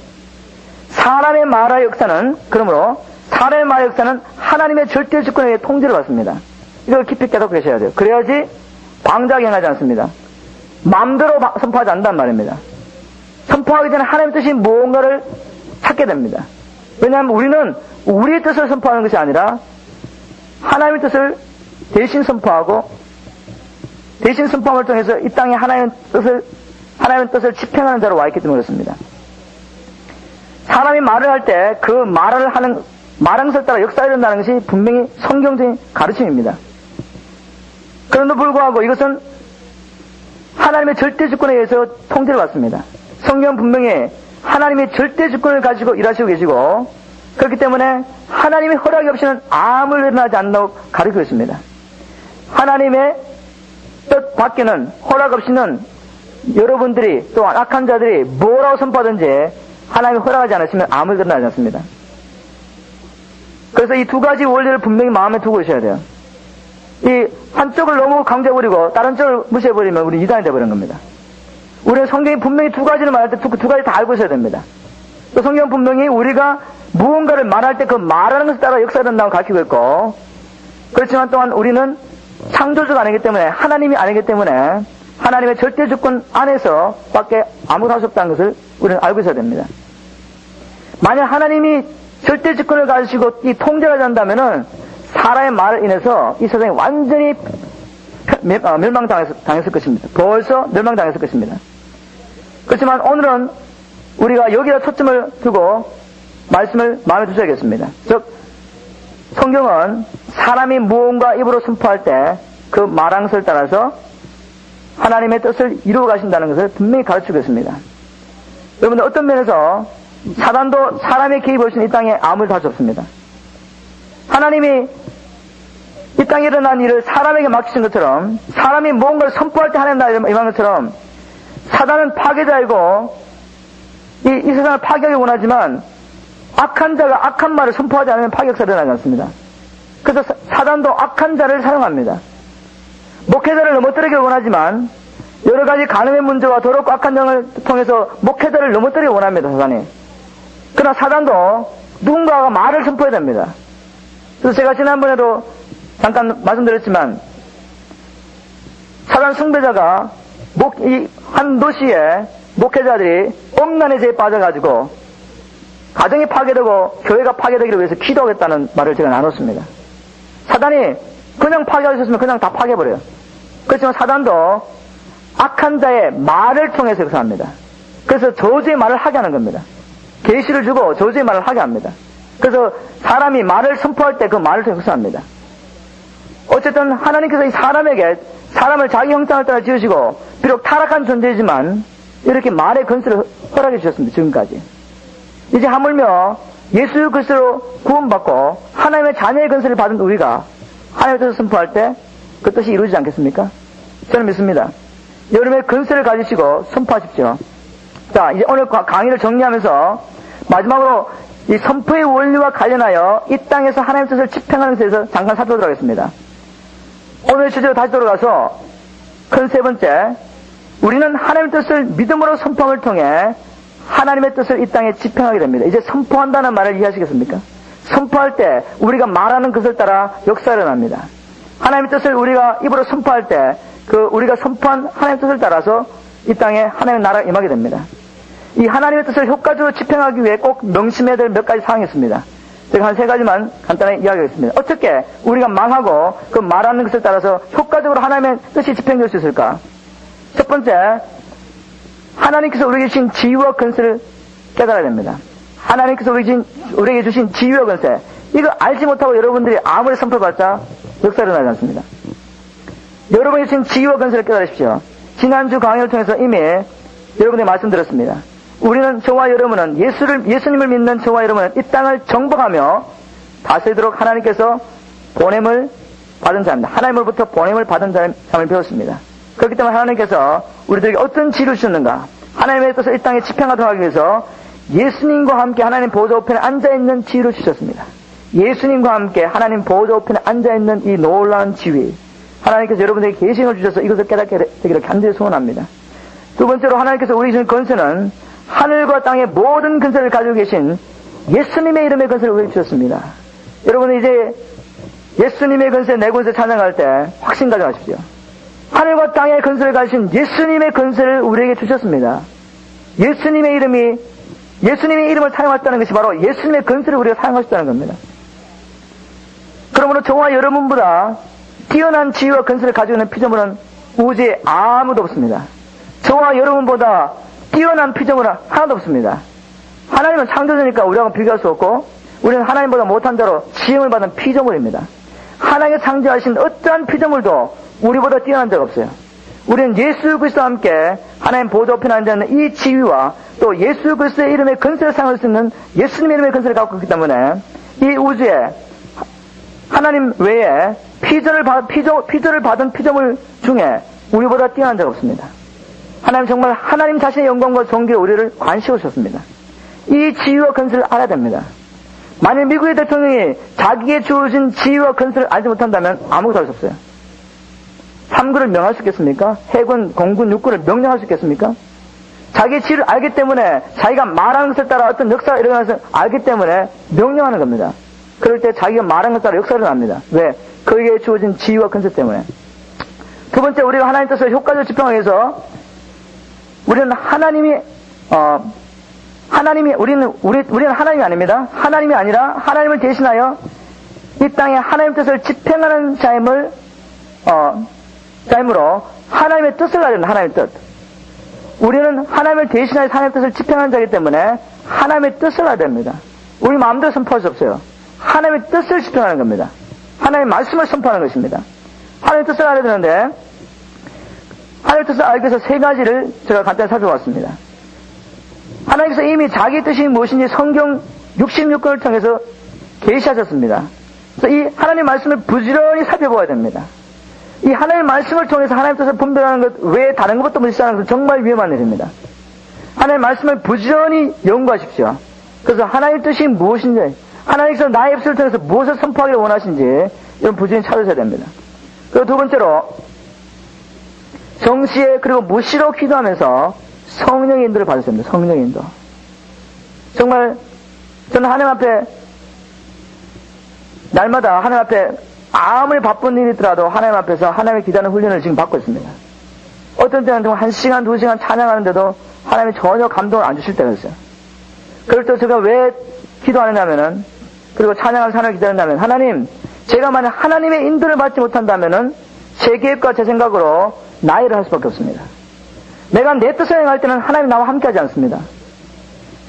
Speaker 1: 사람의 말의 역사는, 그러므로 사람의 말의 역사는 하나님의 절대 주권에 통제를 받습니다. 이걸 깊이 깨닫고 계셔야 돼요. 그래야지 방자하게 행하지 않습니다. 마음대로 선포하지 않는단 말입니다. 선포하기 전에 하나님의 뜻이 무언가를 찾게 됩니다. 왜냐하면 우리는 우리의 뜻을 선포하는 것이 아니라 하나님의 뜻을 대신 선포하고, 대신 선포함을 통해서 이 땅에 하나님의 뜻을 집행하는 자로 와 있기 때문에 그렇습니다. 사람이 말을 할 때 그 말을 하는 말항서에 따라 역사가 일어나는 것이 분명히 성경적인 가르침입니다. 그럼에도 불구하고 이것은 하나님의 절대 주권에 의해서 통제를 받습니다. 성경은 분명히 하나님의 절대 주권을 가지고 일하시고 계시고, 그렇기 때문에 하나님의 허락이 없이는 아무 일 일어나지 않는다고 가르치고 있습니다. 하나님의 뜻 밖에는 허락 없이는 여러분들이 또한 악한 자들이 뭐라고 선포하든지 하나님이 허락하지 않으시면 아무 일 일어나지 않습니다. 그래서 이 두 가지 원리를 분명히 마음에 두고 계셔야 돼요. 이 한쪽을 너무 강조해버리고 다른 쪽을 무시해버리면 우리 이단이 되어버리는 겁니다. 우리는 성경이 분명히 두 가지를 말할 때 두 가지 다 알고 있어야 됩니다. 또 성경은 분명히 우리가 무언가를 말할 때 그 말하는 것에 따라 역사가 일어난다고 가르치고 있고, 그렇지만 또한 우리는 창조주가 아니기 때문에, 하나님이 아니기 때문에 하나님의 절대 주권 안에서 밖에 아무것도 할 수 없다는 것을 우리는 알고 있어야 됩니다. 만약 하나님이 절대 주권을 가지시고 이 통제를 한다면은 사람의 말을 인해서 이 세상이 완전히 멸망당했을 것입니다. 벌써 멸망당했을 것입니다. 그렇지만 오늘은 우리가 여기다 초점을 두고 말씀을 마음에 두셔야겠습니다. 즉, 성경은 사람이 무언가 입으로 선포할 때 그 말항서를 따라서 하나님의 뜻을 이루어 가신다는 것을 분명히 가르치고 있습니다. 여러분들 어떤 면에서 사단도 사람의 개입 없이는 이 땅에 아무 일도 할 수 없습니다. 하나님이 이 땅에 일어난 일을 사람에게 맡기신 것처럼, 사람이 무언가를 선포할 때 하나님 나라 임한 것처럼, 사단은 파괴자이고 이 세상을 파괴하기 원하지만 악한 자가 악한 말을 선포하지 않으면 파괴역사가 일어나지 않습니다. 그래서 사단도 악한 자를 사용합니다. 목회자를 넘어뜨리기를 원하지만 여러 가지 간음의 문제와 더럽고 악한 영을 통해서 목회자를 넘어뜨리기 원합니다, 사단이. 그러나 사단도 누군가가 말을 선포해야 됩니다. 그래서 제가 지난번에도 잠깐 말씀드렸지만, 사단 숭배자가 이 한 도시에 목회자들이 엄난의 죄에 빠져가지고 가정이 파괴되고 교회가 파괴되기를 위해서 기도하겠다는 말을 제가 나눴습니다. 사단이 그냥 파괴할 수 있으면 그냥 다 파괴해버려요. 그렇지만 사단도 악한 자의 말을 통해서 역사합니다. 그래서 저주의 말을 하게 하는 겁니다. 계시를 주고 저주의 말을 하게 합니다. 그래서 사람이 말을 선포할 때 그 말을 통해서 역사합니다. 어쨌든 하나님께서 이 사람에게, 사람을 자기 형상을 따라 지으시고 비록 타락한 존재이지만 이렇게 말의 건설을 허락해 주셨습니다. 지금까지. 이제 하물며 예수 그리스도로 구원받고 하나님의 자녀의 건설을 받은 우리가 하나님의 뜻을 선포할 때 그 뜻이 이루어지지 않겠습니까? 저는 믿습니다. 여러분의 건설을 가지시고 선포하십시오. 자, 이제 오늘 강의를 정리하면서 마지막으로 이 선포의 원리와 관련하여 이 땅에서 하나님의 뜻을 집행하는 것에 대해서 잠깐 살펴보도록 하겠습니다. 오늘 주제로 다시 돌아가서 큰 세 번째, 우리는 하나님의 뜻을 믿음으로 선포함을 통해 하나님의 뜻을 이 땅에 집행하게 됩니다. 이제 선포한다는 말을 이해하시겠습니까? 선포할 때 우리가 말하는 것을 따라 역사가 일어납니다. 하나님의 뜻을 우리가 입으로 선포할 때 우리가 선포한 하나님의 뜻을 따라서 이 땅에 하나님의 나라가 임하게 됩니다. 이 하나님의 뜻을 효과적으로 집행하기 위해 꼭 명심해야 될 몇 가지 사항이 있습니다. 제가 한 세 가지만 간단하게 이야기하겠습니다. 어떻게 우리가 말하고 그 말하는 것을 따라서 효과적으로 하나님의 뜻이 집행될 수 있을까? 첫 번째, 하나님께서 우리에게 주신 지위와 권세를 깨달아야 됩니다. 하나님께서 우리에게 주신 지위와 권세, 이거 알지 못하고 여러분들이 아무리 선포해봤자 역사가 일어나지 않습니다. 여러분이 주신 지위와 권세를 깨달으십시오. 지난주 강의를 통해서 이미 여러분에게 말씀드렸습니다. 저와 여러분은 예수님을 믿는 저와 여러분은 이 땅을 정복하며 다스리도록 하나님께서 보냄을 받은 자입니다. 하나님으로부터 보냄을 받은 자임을 배웠습니다. 그렇기 때문에 하나님께서 우리들에게 어떤 지위를 주셨는가? 하나님의 뜻을 이 땅에 집행하도록 하기 위해서 예수님과 함께 하나님 보좌 우편에 앉아있는 지위를 주셨습니다. 예수님과 함께 하나님 보좌 우편에 앉아있는 이 놀라운 지위, 하나님께서 여러분에게 계시를 주셔서 이것을 깨닫게 되기를 간절히 소원합니다. 두 번째로 하나님께서 우리 주신 권세는 하늘과 땅의 모든 권세를 가지고 계신 예수님의 이름의 권세를 우리에게 주셨습니다. 여러분은 이제 예수님의 권세, 내 권세 찬양할 때 확신 가져가십시오. 하늘과 땅의 권세를 가지신 예수님의 권세를 우리에게 주셨습니다. 예수님의 이름을 사용하셨다는 것이 바로 예수님의 권세를 우리가 사용하셨다는 겁니다. 그러므로 저와 여러분보다 뛰어난 지위와 권세를 가지고 있는 피조물은 우주에 아무도 없습니다. 저와 여러분보다 뛰어난 피조물은 하나도 없습니다. 하나님은 창조주니까 우리하고 비교할 수 없고 우리는 하나님보다 못한 자로 지음을 받은 피조물입니다. 하나님의 창조하신 어떠한 피조물도 우리보다 뛰어난 자가 없어요. 우리는 예수 그리스도와 함께 하나님 보좌 우편에 앉아있는 이 지위와 또 예수 그리스도의 이름의 권세를 사용할 수 있는 예수님의 이름의 권세를 갖고 있기 때문에 이 우주에 하나님 외에 피조를 받은 피조물 중에 우리보다 뛰어난 자가 없습니다. 하나님 정말 하나님 자신의 영광과 존귀로 우리를 관시우셨습니다. 이 지위와 권세를 알아야 됩니다. 만일 미국의 대통령이 자기의 주어진 지위와 권세를 알지 못한다면 아무것도 할 수 없어요. 3구를 명할 수 있겠습니까? 해군, 공군, 육군을 명령할 수 있겠습니까? 자기의 지위를 알기 때문에 자기가 말하는 것에 따라 어떤 역사가 일어나는 것을 알기 때문에 명령하는 겁니다. 그럴 때 자기가 말하는 것에 따라 역사가 일어납니다. 왜? 그에게 주어진 지위와 권세 때문에. 두 번째, 우리가 하나님 뜻을 효과적으로 집행하기 위해서 우리는 우리는 하나님이 아닙니다. 하나님이 아니라 하나님을 대신하여 이 땅에 하나님 뜻을 집행하는 자임으로 하나님의 뜻을 가지고 있는 하나님의 뜻. 우리는 하나님을 대신하여 하나님의 뜻을 집행하는 자이기 때문에 하나님의 뜻을 알아야 됩니다. 우리 마음대로 선포할 수 없어요. 하나님의 뜻을 집행하는 겁니다. 하나님의 말씀을 선포하는 것입니다. 하나님의 뜻을 알아야 되는데 하나님의 뜻을 알기 위해서 세 가지를 제가 간단히 살펴봤습니다. 하나님께서 이미 자기 뜻이 무엇인지 성경 66권을 통해서 계시하셨습니다. 그래서 이 하나님의 말씀을 부지런히 살펴보아야 됩니다. 이 하나님의 말씀을 통해서 하나님의 뜻을 분별하는 것 외에 다른 것도 무시하는 것은 정말 위험한 일입니다. 하나님의 말씀을 부지런히 연구하십시오. 그래서 하나님의 뜻이 무엇인지, 하나님께서 나의 입술을 통해서 무엇을 선포하기를 원하시는지 이런 부지런히 찾으셔야 됩니다. 그리고 두 번째로 정시에 그리고 무시로 기도하면서 성령의 인도를 받으셔야 됩니다. 성령의 인도. 정말 저는 하나님 앞에 날마다 하나님 앞에 아무리 바쁜 일이 있더라도 하나님 앞에서 하나님의 기도하는 훈련을 지금 받고 있습니다. 어떤 때는 정말 1시간, 2시간 찬양하는데도 하나님이 전혀 감동을 안 주실 때가 있어요. 그럴 때 제가 왜 기도하느냐면은, 그리고 찬양하는 사람을 기다린다면, 하나님, 제가 만약 하나님의 인도를 받지 못한다면은 제 계획과 제 생각으로 나의 일을 할 수밖에 없습니다. 내가 내 뜻을 행할 때는 하나님이 나와 함께 하지 않습니다.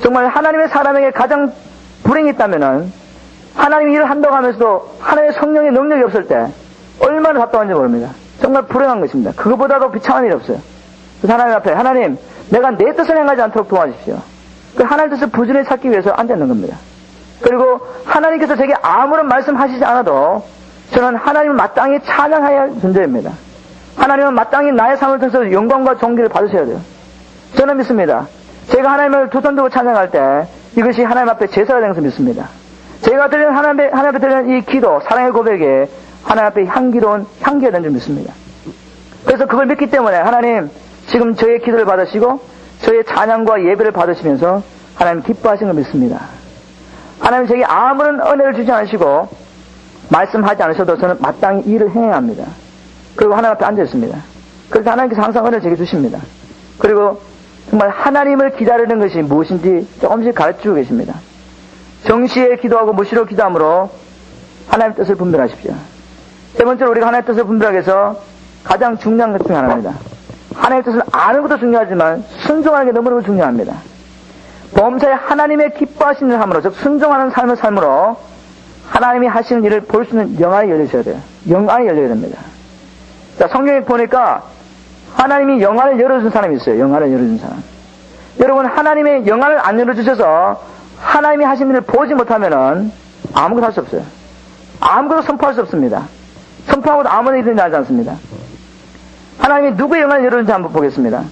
Speaker 1: 정말 하나님의 사람에게 가장 불행이 있다면은 하나님이 일을 한다고 하면서도 하나님의 성령의 능력이 없을 때 얼마나 답답한지 모릅니다. 정말 불행한 것입니다. 그거보다도 비참한 일이 없어요. 그래서 하나님 앞에, 하나님, 내가 내 뜻을 행하지 않도록 도와주십시오. 그 하나님의 뜻을 부지런히 찾기 위해서 앉아있는 겁니다. 그리고 하나님께서 제게 아무런 말씀하시지 않아도 저는 하나님을 마땅히 찬양해야 할 존재입니다. 하나님은 마땅히 나의 삶을 통해서 영광과 존귀를 받으셔야 돼요. 저는 믿습니다. 제가 하나님을 두 손 들고 찬양할 때 이것이 하나님 앞에 제사가 되는 것을 믿습니다. 제가 드리는 하나님 앞에 드리는 이 기도, 사랑의 고백에 하나님 앞에 향기로운 향기가 되는 줄 믿습니다. 그래서 그걸 믿기 때문에 하나님 지금 저의 기도를 받으시고 저의 찬양과 예배를 받으시면서 하나님 기뻐하시는 걸 믿습니다. 하나님 제게 아무런 은혜를 주지 않으시고 말씀하지 않으셔도 저는 마땅히 일을 행해야 합니다. 그리고 하나님 앞에 앉아 있습니다. 그래서 하나님께서 항상 은혜를 제게 주십니다. 그리고 정말 하나님을 기다리는 것이 무엇인지 조금씩 가르치고 계십니다. 정시에 기도하고 무시로 기도함으로 하나님의 뜻을 분별하십시오. 세 번째로 우리가 하나님의 뜻을 분별하기 위해서 가장 중요한 것 중에 하나입니다. 하나님의 뜻을 아는 것도 중요하지만 순종하는 게 너무너무 중요합니다. 범사에 하나님의 기뻐하시는 일을 함으로, 즉 순종하는 삶을 삶으로 하나님이 하시는 일을 볼 수 있는 영안이 열려셔야 돼요. 영안이 열려야 됩니다. 자, 성경에 보니까 하나님이 영안을 열어준 사람이 있어요. 영안을 열어준 사람. 여러분, 하나님의 영안을 안 열어주셔서 하나님이 하신 일을 보지 못하면은 아무것도 할 수 없어요. 아무것도 선포할 수 없습니다. 선포하고도 아무런 일이 나지 않습니다. 하나님이 누구의 영안을 열어준지 한번 보겠습니다.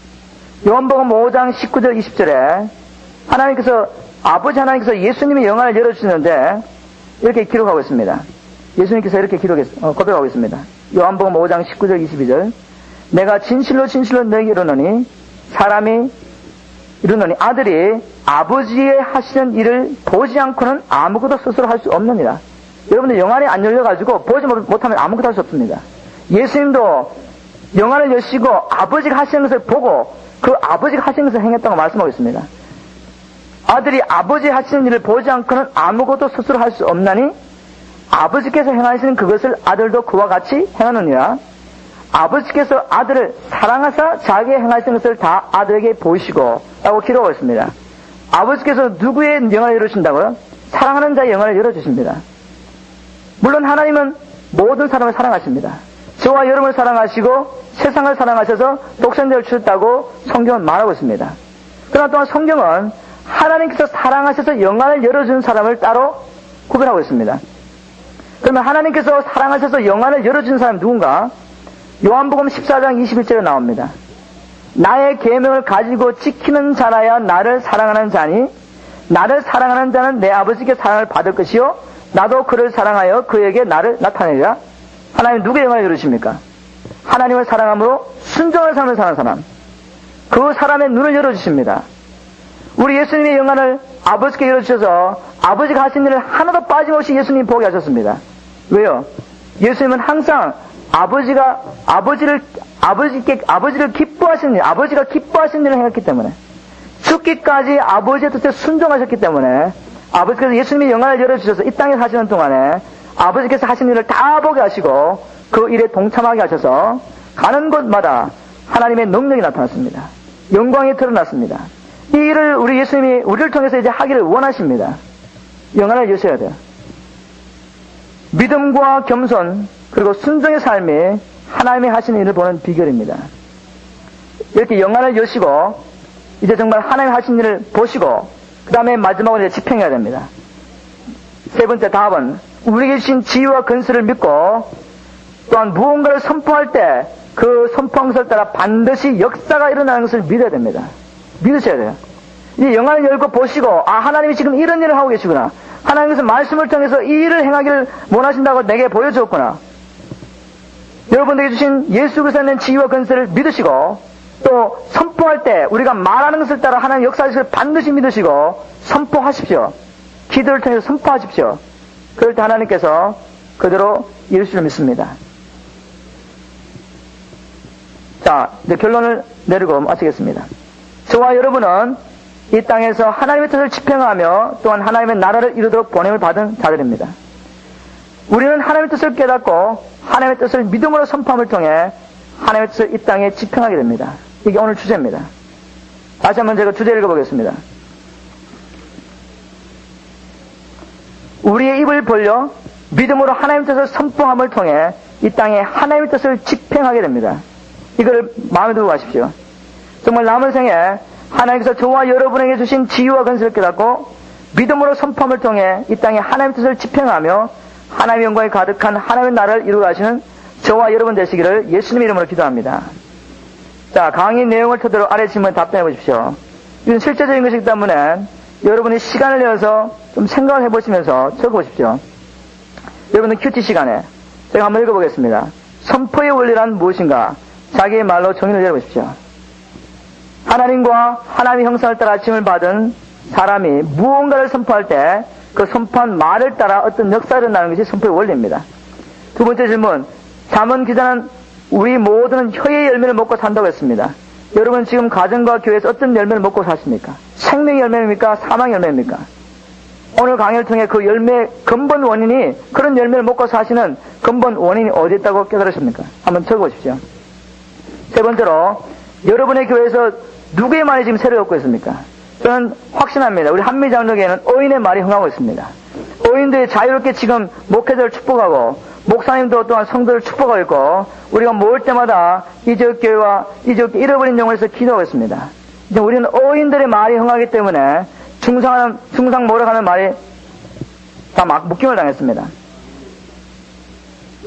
Speaker 1: 요한복음 5장 19절 20절에 아버지 하나님께서 예수님의 영안을 열어주시는데 이렇게 기록하고 있습니다. 예수님께서 이렇게 고백하고 있습니다. 요한복음 5장 19절 22절 내가 진실로 진실로 너에게 이르노니 아들이 아버지의 하시는 일을 보지 않고는 아무것도 스스로 할 수 없느니라. 여러분들 영안이 안 열려가지고 보지 못하면 아무것도 할 수 없습니다. 예수님도 영안을 여시고 아버지가 하시는 것을 보고 그 아버지가 하시는 것을 행했다고 말씀하고 있습니다. 아들이 아버지 하시는 일을 보지 않고는 아무것도 스스로 할 수 없나니 아버지께서 행하시는 그것을 아들도 그와 같이 행하느니라. 아버지께서 아들을 사랑하사 자기의 행하시는 것을 다 아들에게 보이시고 라고 기록하고 있습니다. 아버지께서 누구의 영안을 열어주신다고요? 사랑하는 자의 영안을 열어주십니다. 물론 하나님은 모든 사람을 사랑하십니다. 저와 여러분을 사랑하시고 세상을 사랑하셔서 독생자를 주셨다고 성경은 말하고 있습니다. 그러나 또한 성경은 하나님께서 사랑하셔서 영안을 열어주는 사람을 따로 구별하고 있습니다. 그러면 하나님께서 사랑하셔서 영안을 열어주는 사람이 누군가? 요한복음 14장 21절에 나옵니다. 나의 계명을 가지고 지키는 자라야 나를 사랑하는 자니 나를 사랑하는 자는 내 아버지께 사랑을 받을 것이요 나도 그를 사랑하여 그에게 나를 나타내리라. 하나님 누구의 영안을 열어주십니까? 하나님을 사랑함으로 순종을 사는 사람. 그 사람의 눈을 열어주십니다. 우리 예수님의 영안을 아버지께 열어주셔서 아버지가 하신 일을 하나도 빠짐없이 예수님이 보게 하셨습니다. 왜요? 예수님은 항상 아버지가 기뻐하시는 일, 아버지가 기뻐하시는 일을 행했기 때문에 죽기까지 아버지의 뜻에 순종하셨기 때문에 아버지께서 예수님의 영안을 열어주셔서 이 땅에 사시는 동안에 아버지께서 하신 일을 다 보게 하시고 그 일에 동참하게 하셔서 가는 곳마다 하나님의 능력이 나타났습니다. 영광이 드러났습니다. 이 일을 우리 예수님이 우리를 통해서 이제 하기를 원하십니다. 영안을 여셔야 돼요. 믿음과 겸손 그리고 순종의 삶이 하나님이 하시는 일을 보는 비결입니다. 이렇게 영안을 여시고 이제 정말 하나님이 하신 일을 보시고 그 다음에 마지막으로 이제 집행해야 됩니다. 세 번째 답은 우리에게 주신 지혜와 근세를 믿고 또한 무언가를 선포할 때 그 선포한 것을 따라 반드시 역사가 일어나는 것을 믿어야 됩니다. 믿으셔야 돼요. 이 영안을 열고 보시고 하나님이 지금 이런 일을 하고 계시구나. 하나님께서 말씀을 통해서 이 일을 행하기를 원하신다고 내게 보여주었구나. 여러분들에게 주신 예수 그리스도에 있는 지혜와 근세를 믿으시고 또 선포할 때 우리가 말하는 것을 따라 하나님 역사하시기를 반드시 믿으시고 선포하십시오. 기도를 통해서 선포하십시오. 그럴 때 하나님께서 그대로 이루실 줄 믿습니다. 자, 이제 결론을 내리고 마치겠습니다. 저와 여러분은 이 땅에서 하나님의 뜻을 집행하며 또한 하나님의 나라를 이루도록 보냄을 받은 자들입니다. 우리는 하나님의 뜻을 깨닫고 하나님의 뜻을 믿음으로 선포함을 통해 하나님의 뜻을 이 땅에 집행하게 됩니다. 이게 오늘 주제입니다. 다시 한번 제가 주제 읽어보겠습니다. 우리의 입을 벌려 믿음으로 하나님의 뜻을 선포함을 통해 이 땅에 하나님의 뜻을 집행하게 됩니다. 이걸 마음에 두고 가십시오. 정말 남은 생에 하나님께서 저와 여러분에게 주신 지혜와 근세를 깨닫고 믿음으로 선포함을 통해 이 땅에 하나님의 뜻을 집행하며 하나님의 영광이 가득한 하나님의 나라를 이루어 가시는 저와 여러분 되시기를 예수님의 이름으로 기도합니다. 자, 강의 내용을 토대로 아래 질문에 답변해 보십시오. 이건 실제적인 것이기 때문에 여러분이 시간을 내어서 좀 생각을 해보시면서 적어보십시오. 여러분은 큐티 시간에 제가 한번 읽어보겠습니다. 선포의 원리란 무엇인가? 자기의 말로 정의를 내려보십시오. 하나님과 하나님의 형상을 따라 지음을 받은 사람이 무언가를 선포할 때 그 선포한 말을 따라 어떤 역사가 일어나는 것이 선포의 원리입니다. 두 번째 질문. 잠언 기자는 우리 모두는 혀의 열매를 먹고 산다고 했습니다. 여러분 지금 가정과 교회에서 어떤 열매를 먹고 사십니까? 생명의 열매입니까? 사망의 열매입니까? 오늘 강의를 통해 그 열매의 근본 원인이 그런 열매를 먹고 사시는 근본 원인이 어디 있다고 깨달으십니까? 한번 적어보십시오. 세 번째로 여러분의 교회에서 누구의 말이 지금 세를 얻고 있습니까? 저는 확신합니다. 우리 한미장로교회는 어인의 말이 흥하고 있습니다. 어인들이 자유롭게 지금 목회자를 축복하고 목사님도 또한 성도를 축복하고 있고 우리가 모을 때마다 이 지역교회와 이 지역 잃어버린 영혼을 위해서 기도하고 있습니다. 이제 우리는 어인들의 말이 흥하기 때문에 중상 모략하는 말이 다 막 묶임을 당했습니다.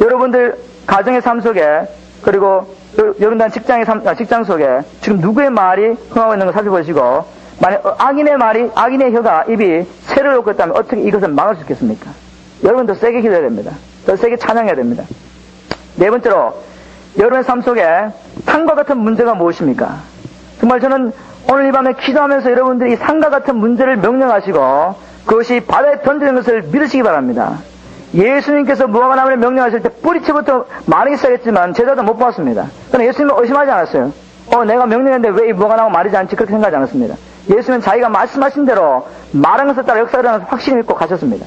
Speaker 1: 여러분들 가정의 삶 속에 그리고 여러분들 직장 속에 지금 누구의 말이 흥하고 있는 걸 살펴보시고 만약 악인의 혀가 입이 새를 놓고 있다면 어떻게 이것을 막을 수 있겠습니까? 여러분 더 세게 기도해야 됩니다. 더 세게 찬양해야 됩니다. 네 번째로 여러분의 삶 속에 산과 같은 문제가 무엇입니까? 정말 저는 오늘 이 밤에 기도하면서 여러분들이 이 산과 같은 문제를 명령하시고 그것이 바다에 던지는 것을 믿으시기 바랍니다. 예수님께서 무화과 나무를 명령하실 때 뿌리채부터 마르기 시작했지만 제자도 못 봤습니다. 그러나 예수님은 의심하지 않았어요. 내가 명령했는데 왜 이 무화과 나무 마르지 않지? 그렇게 생각하지 않았습니다. 예수님은 자기가 말씀하신 대로 말한 것에 따라 역사를 하면서 확신을 믿고 가셨습니다.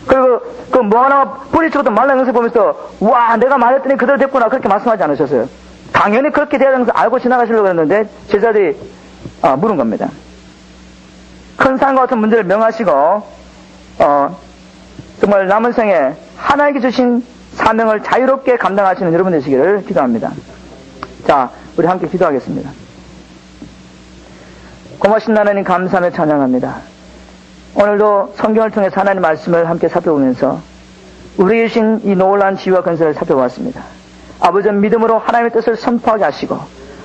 Speaker 1: 그리고 그 무화과 나무 뿌리채부터 말라는 것을 보면서 와 내가 말했더니 그대로 됐구나 그렇게 말씀하지 않으셨어요. 당연히 그렇게 돼야 되는 것을 알고 지나가시려고 했는데 제자들이 물은 겁니다. 큰 산과 같은 문제를 명하시고 정말 남은 생에 하나님께 주신 사명을 자유롭게 감당하시는 여러분 되시기를 기도합니다. 자, 우리 함께 기도하겠습니다. 고마신 하나님 감사하며 찬양합니다. 오늘도 성경을 통해서 하나님 말씀을 함께 살펴보면서 우리에게 주신 이 놀라운 지위와 건설을 살펴보았습니다. 아버지 믿음으로 하나님의 뜻을 선포하게 하시고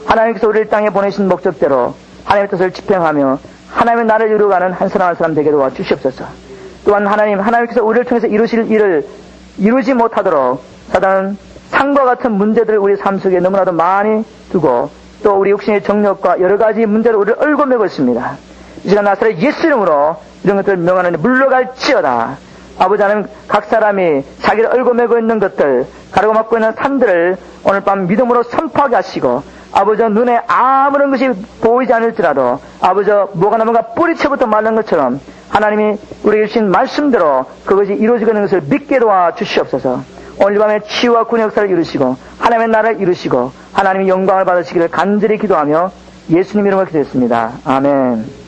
Speaker 1: 하나님께서 우리를 땅에 보내신 목적대로 하나님의 뜻을 집행하며 하나님의 나라를 이루어가는 한 사람 한 사람 되게 도와 주시옵소서. 또한 하나님께서 우리를 통해서 이루실 일을 이루지 못하도록 사단은 산과 같은 문제들을 우리 삶 속에 너무나도 많이 두고 또 우리 육신의 정력과 여러 가지 문제로 우리를 얽어매고 있습니다. 이 시간 나사렛 예수 이름으로 이런 것들을 명하노니 물러갈지어다. 아버지 하나님 각 사람이 자기를 얽어매고 있는 것들 가로막고 있는 산들을 오늘 밤 믿음으로 선포하게 하시고 아버지 눈에 아무런 것이 보이지 않을지라도 아버지 뭐가 나무가 뿌리채부터 말른 것처럼 하나님이 우리에게 주신 말씀대로 그것이 이루어지고 있는 것을 믿게 도와 주시옵소서. 오늘 밤에 치유와 구원의 역사를 이루시고 하나님의 나라를 이루시고 하나님의 영광을 받으시기를 간절히 기도하며 예수님 이름으로 기도했습니다. 아멘.